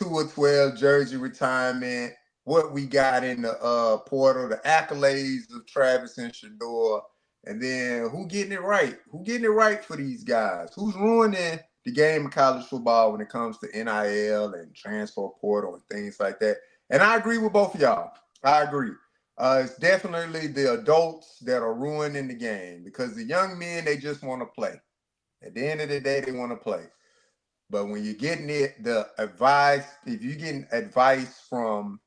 2-12 jersey retirement, what we got in the portal, the accolades of Travis and Shador, and then who getting it right? Who getting it right for these guys? Who's ruining the game of college football when it comes to NIL and transfer portal and things like that? And I agree with both of y'all. I agree. It's definitely the adults that are ruining the game because the young men, they just want to play. At the end of the day, they want to play. But when you're getting the advice, if you're getting advice from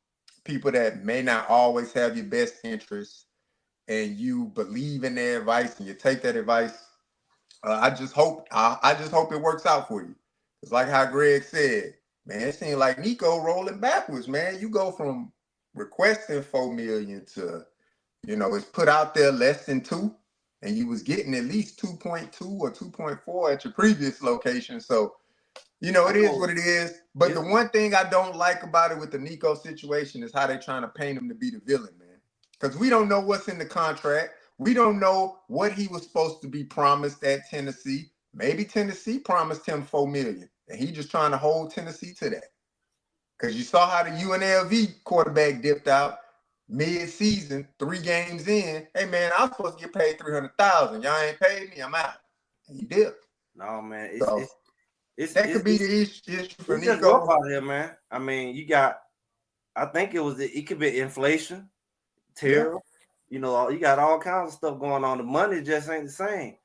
people that may not always have your best interests, and you believe in their advice and you take that advice, I just hope it works out for you. It's like how Greg said, man, it seemed like Nico rolling backwards, man. You go from requesting $4 million to, it's put out there less than 2, and you was getting at least 2.2 or 2.4 at your previous location. So, it is what it is. But the one thing I don't like about it with the Nico situation is how they're trying to paint him to be the villain, man. Because we don't know what's in the contract. We don't know what he was supposed to be promised at Tennessee. Maybe Tennessee promised him $4 million, and he just trying to hold Tennessee to that. Because you saw how the UNLV quarterback dipped out mid-season, 3 games in. Hey, man, I'm supposed to get paid $300,000. Y'all ain't paid me. I'm out. And he dipped. No, man. That could be the issue for Nico. Just rough out here, man. I mean, I think it could be inflation, terror. Yeah. You got all kinds of stuff going on. The money just ain't the same.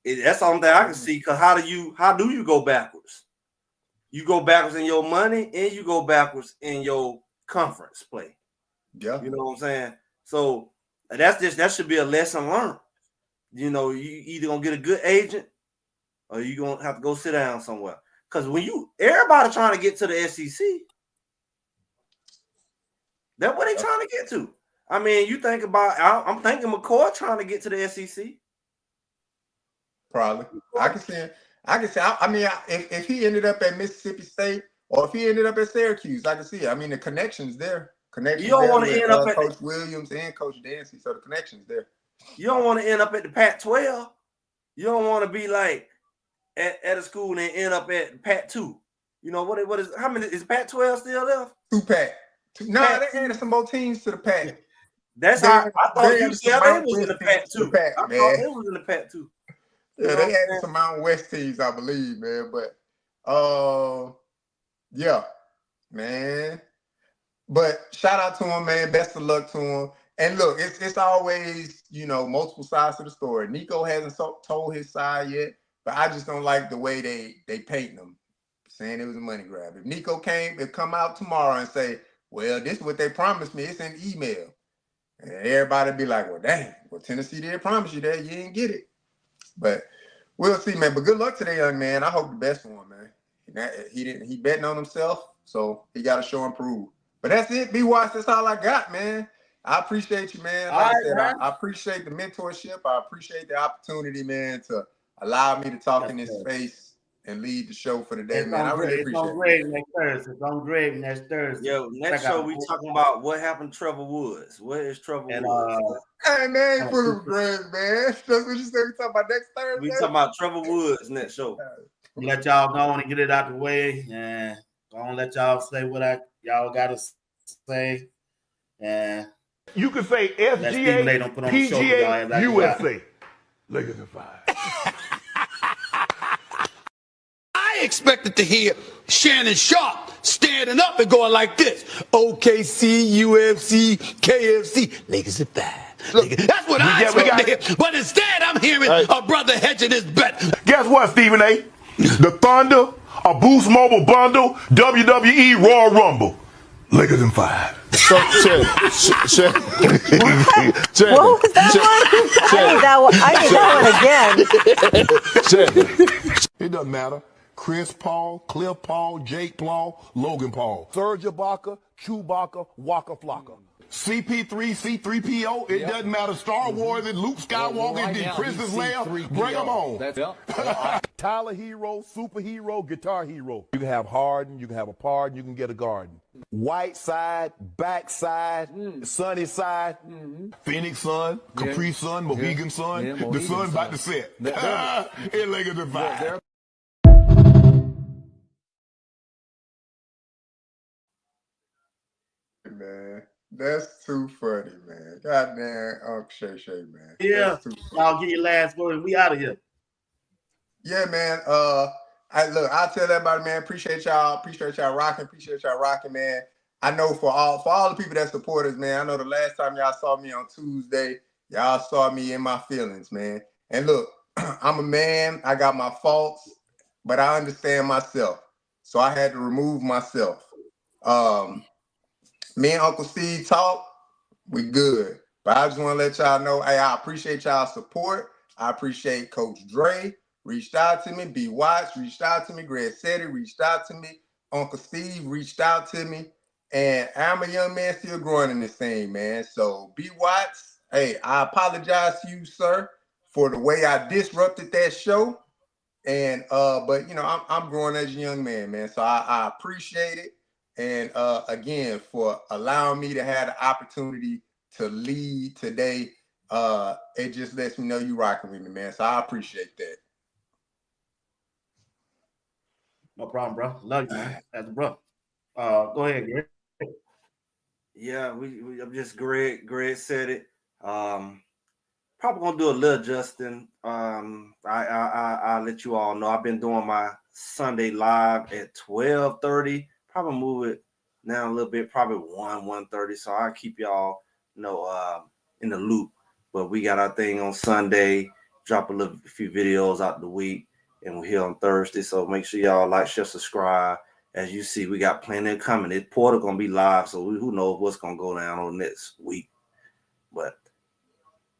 That's the only thing I can see. Because how do you go backwards? You go backwards in your money, and you go backwards in your conference play. Yeah, you know what I'm saying. So that should be a lesson learned. You either gonna get a good agent, or you gonna have to go sit down somewhere. Because everybody trying to get to the SEC, that's what they trying to get to. I mean, you think about, I'm thinking McCoy trying to get to the SEC. Probably. I can see. I mean, if he ended up at Mississippi State or if he ended up at Syracuse, I can see it. I mean, the connection's there. You don't want to end up at Coach Williams and Coach Dancy, so the connection's there. You don't want to end up at the Pac-12. You don't want to be like at a school and end up at Pac-2. What is how many is Pac-12 still left? 2 Pac. No, they added some more teams to the Pac. That's how I thought UCLA was in the Pac-2. I thought they was in the Pac-2. Yeah, they added some Mountain West teams, I believe, man. But yeah, man. But shout out to him, man. Best of luck to him. And look, it's always, multiple sides to the story. Nico hasn't told his side yet, but I just don't like the way they paint him, saying it was a money grab. If Nico come out tomorrow and say, well, this is what they promised me, it's in email. And everybody be like, well, dang, Tennessee did promise you that, you didn't get it. But we'll see, man. But good luck to that young man. I hope the best for him, man. He betting on himself, so he got to show and prove. But that's it, BWatts. That's all I got, man. I appreciate you, man. Like I said, I appreciate the mentorship. I appreciate the opportunity, man, to allow me to talk in this space and lead the show for the day, man. I really appreciate it. It's on Greg next Thursday. Yo, next show we talking about what happened to Trevor Woods. Where is Trevor Woods? Hey, man, full of Greg, man. That's what you said we talking about next Thursday. We talking about Trevor Woods next show. Let y'all go on and get it out the way. And I don't let y'all say what y'all got to say. And you can say SGA, PGA, USA. Lakers in 5. I expected to hear Shannon Sharp standing up and going like this. OKC, UFC, KFC, Lakers in 5. That's what I expected to hear. But instead, I'm hearing a brother hedging his bet. Guess what, Stephen A? The Thunder, a Boost Mobile bundle, WWE Royal Rumble. Lakers in 5. So, check. What was that one? I need that one again. It doesn't matter. Chris Paul, Cliff Paul, Jake Paul, Logan Paul. Serge Ibaka, Chewbacca, Waka Flocka. CP3, C3PO, it doesn't matter. Star Wars and Luke Skywalker and the Princess Leia, bring them on. Tyler Hero, superhero, guitar hero. You can have Harden, you can have a pardon, you can get a garden. White side, backside, sunny side, Phoenix Sun, Capri Sun, Mohegan Sun, the sun about to set. It Lakers in 5. Man, that's too funny, man. Goddamn, Uncle Shay, man. Yeah, y'all get your last word. We out of here. Yeah, man. I'll tell everybody, man. Appreciate y'all rocking, man. I know for all the people that support us, man. I know the last time y'all saw me on Tuesday, y'all saw me in my feelings, man. And look, I'm a man. I got my faults, but I understand myself. So I had to remove myself. Me and Uncle Steve talk. We good. But I just want to let y'all know, hey, I appreciate y'all's support. I appreciate Coach Dre reached out to me. BWatts reached out to me. Greg Setti reached out to me. Uncle Steve reached out to me. And I'm a young man still growing in this thing, man. So BWatts, hey, I apologize to you, sir, for the way I disrupted that show. And but you know, I'm growing as a young man. So I appreciate it. And again, for allowing me to have the opportunity to lead today, it just lets me know you rocking with me, man. So I appreciate that. No problem, bro. Love you, man. That's a bro. Go ahead, Greg. Yeah, I'm just Greg said it. Probably gonna do a little adjusting. I'll let you all know. I've been doing my Sunday live at 12:30. Probably move it now a little bit, probably 1:30. So I'll keep y'all in the loop. But we got our thing on Sunday, drop a few videos out the week, and we're here on Thursday. So make sure y'all like, share, subscribe. As you see, we got plenty coming. This portal gonna be live, so who knows what's gonna go down on next week. But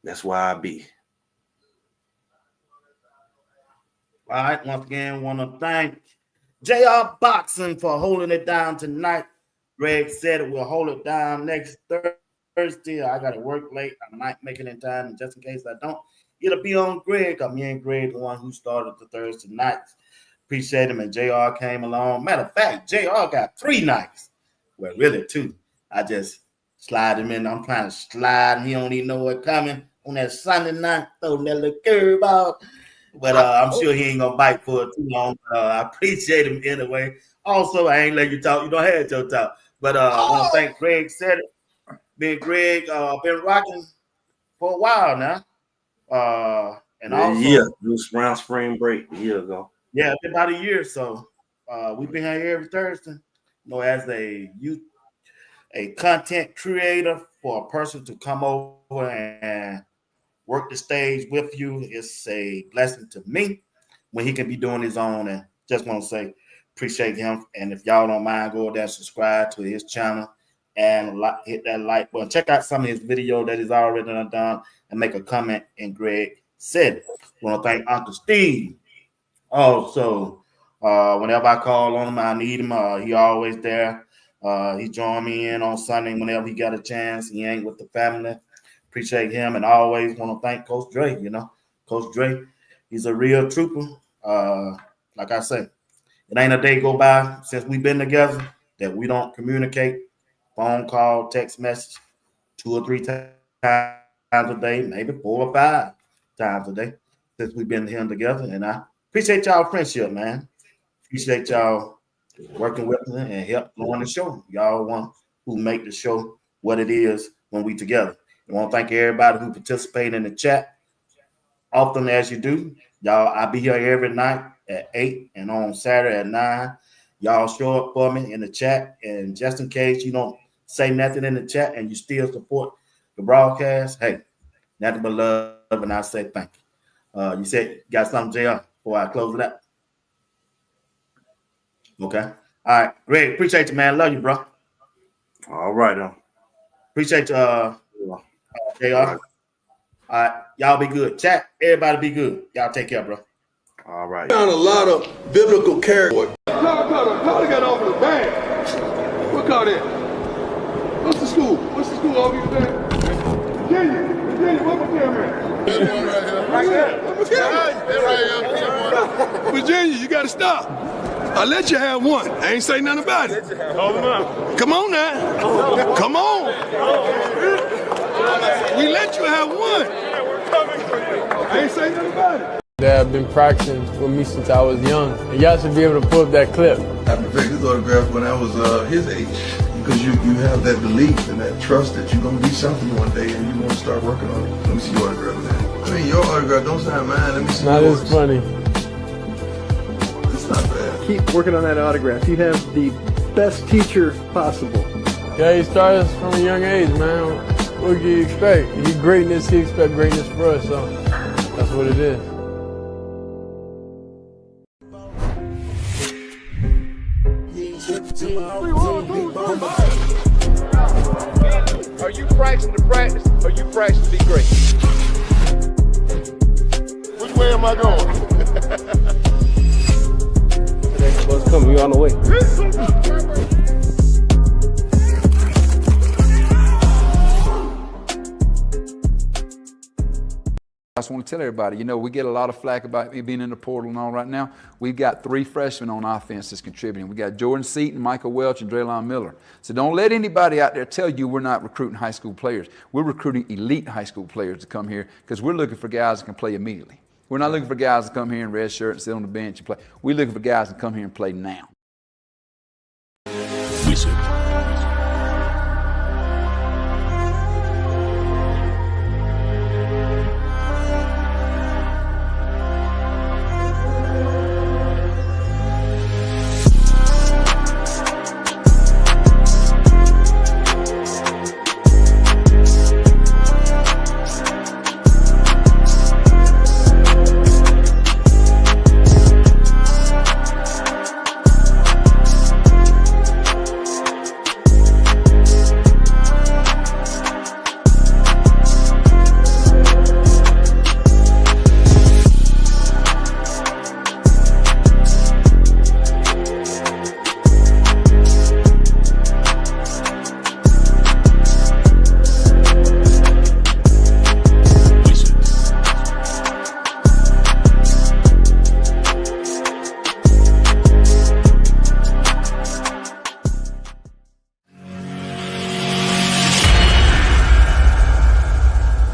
that's why I be. All right, once again, want to thank JR Boxing for holding it down tonight. Greg said it will hold it down next Thursday. I got to work late. I might make it in time, and just in case I don't, it'll be on Greg. Me and Greg, the one who started the Thursday nights. Appreciate him, and JR came along. Matter of fact, JR got 3 nights. Well, really 2. I just slide him in. I'm trying to slide him. He don't even know what's coming on that Sunday night. Throwing that little curveball. But I'm sure he ain't going to bite for it too long. I appreciate him anyway. Also, I ain't let you talk. You don't have your talk. But I want to thank Greg said it. Been Greg been rocking for a while now. And also, yeah, around spring break a year ago. Yeah, about a year. So we've been here every Thursday. You know, as a content creator, for a person to come over and work the stage with you, it's a blessing to me when he can be doing his own. And just want to say, appreciate him. And if y'all don't mind, go there, subscribe to his channel and hit that like button. Check out some of his video that he's already done and make a comment. And Greg said it. Want to thank Uncle Steve. Also, whenever I call on him, I need him. He always there. He joined me in on Sunday whenever he got a chance. He ain't with the family. Appreciate him, and I always want to thank Coach Dre. You know, Coach Dre, he's a real trooper. Like I said, it ain't a day go by since we've been together that we don't communicate, phone call, text message, 2 or 3 times a day, maybe 4 or 5 times a day since we've been here together. And I appreciate y'all friendship, man. Appreciate y'all working with me and help on the show. Y'all want who make the show what it is when we together. I want to thank everybody who participate in the chat often as you do. Y'all, I'll be here every night at 8 and on Saturday at 9. Y'all show up for me in the chat. And just in case you don't say nothing in the chat and you still support the broadcast, hey, nothing but love, and I say thank you. You said you got something, JR, before I close it up? Okay. All right. Great. Appreciate you, man. Love you, bro. All right. Appreciate you, JR. All right. Y'all be good. Chat. Everybody be good. Y'all take care, bro. All right. Found a lot of biblical character. Car got off in the bag. What car that? What's the school? What's the school over there? Virginia, where my camera at? Right here. Virginia, you gotta stop. I let you have one. I ain't say nothing about it. Hold him up. Come on now. Come on. We let you have one. I ain't say nothing about it. They have been practicing with me since I was young. And y'all should be able to pull up that clip. I perfected his autograph when I was his age. Because you have that belief and that trust that you're going to be something one day and you're going to start working on it. Let me see your autograph, man. I mean, your autograph, don't sign mine. Let me see Not yours. as funny. It's not bad. Keep working on that autograph. You have the best teacher possible. Yeah, he started us from a young age, man. What do you expect? He greatness, he expect greatness for us, so that's what it is. way am I going? Next bus coming, you on the way. I just want to tell everybody, you know, we get a lot of flack about me being in the portal and all right now. We've got 3 freshmen on offense that's contributing. We got Jordan Seaton, Michael Welch, and Draylon Miller. So don't let anybody out there tell you we're not recruiting high school players. We're recruiting elite high school players to come here because we're looking for guys that can play immediately. We're not looking for guys to come here in red shirt and sit on the bench and play. We're looking for guys to come here and play now. Visit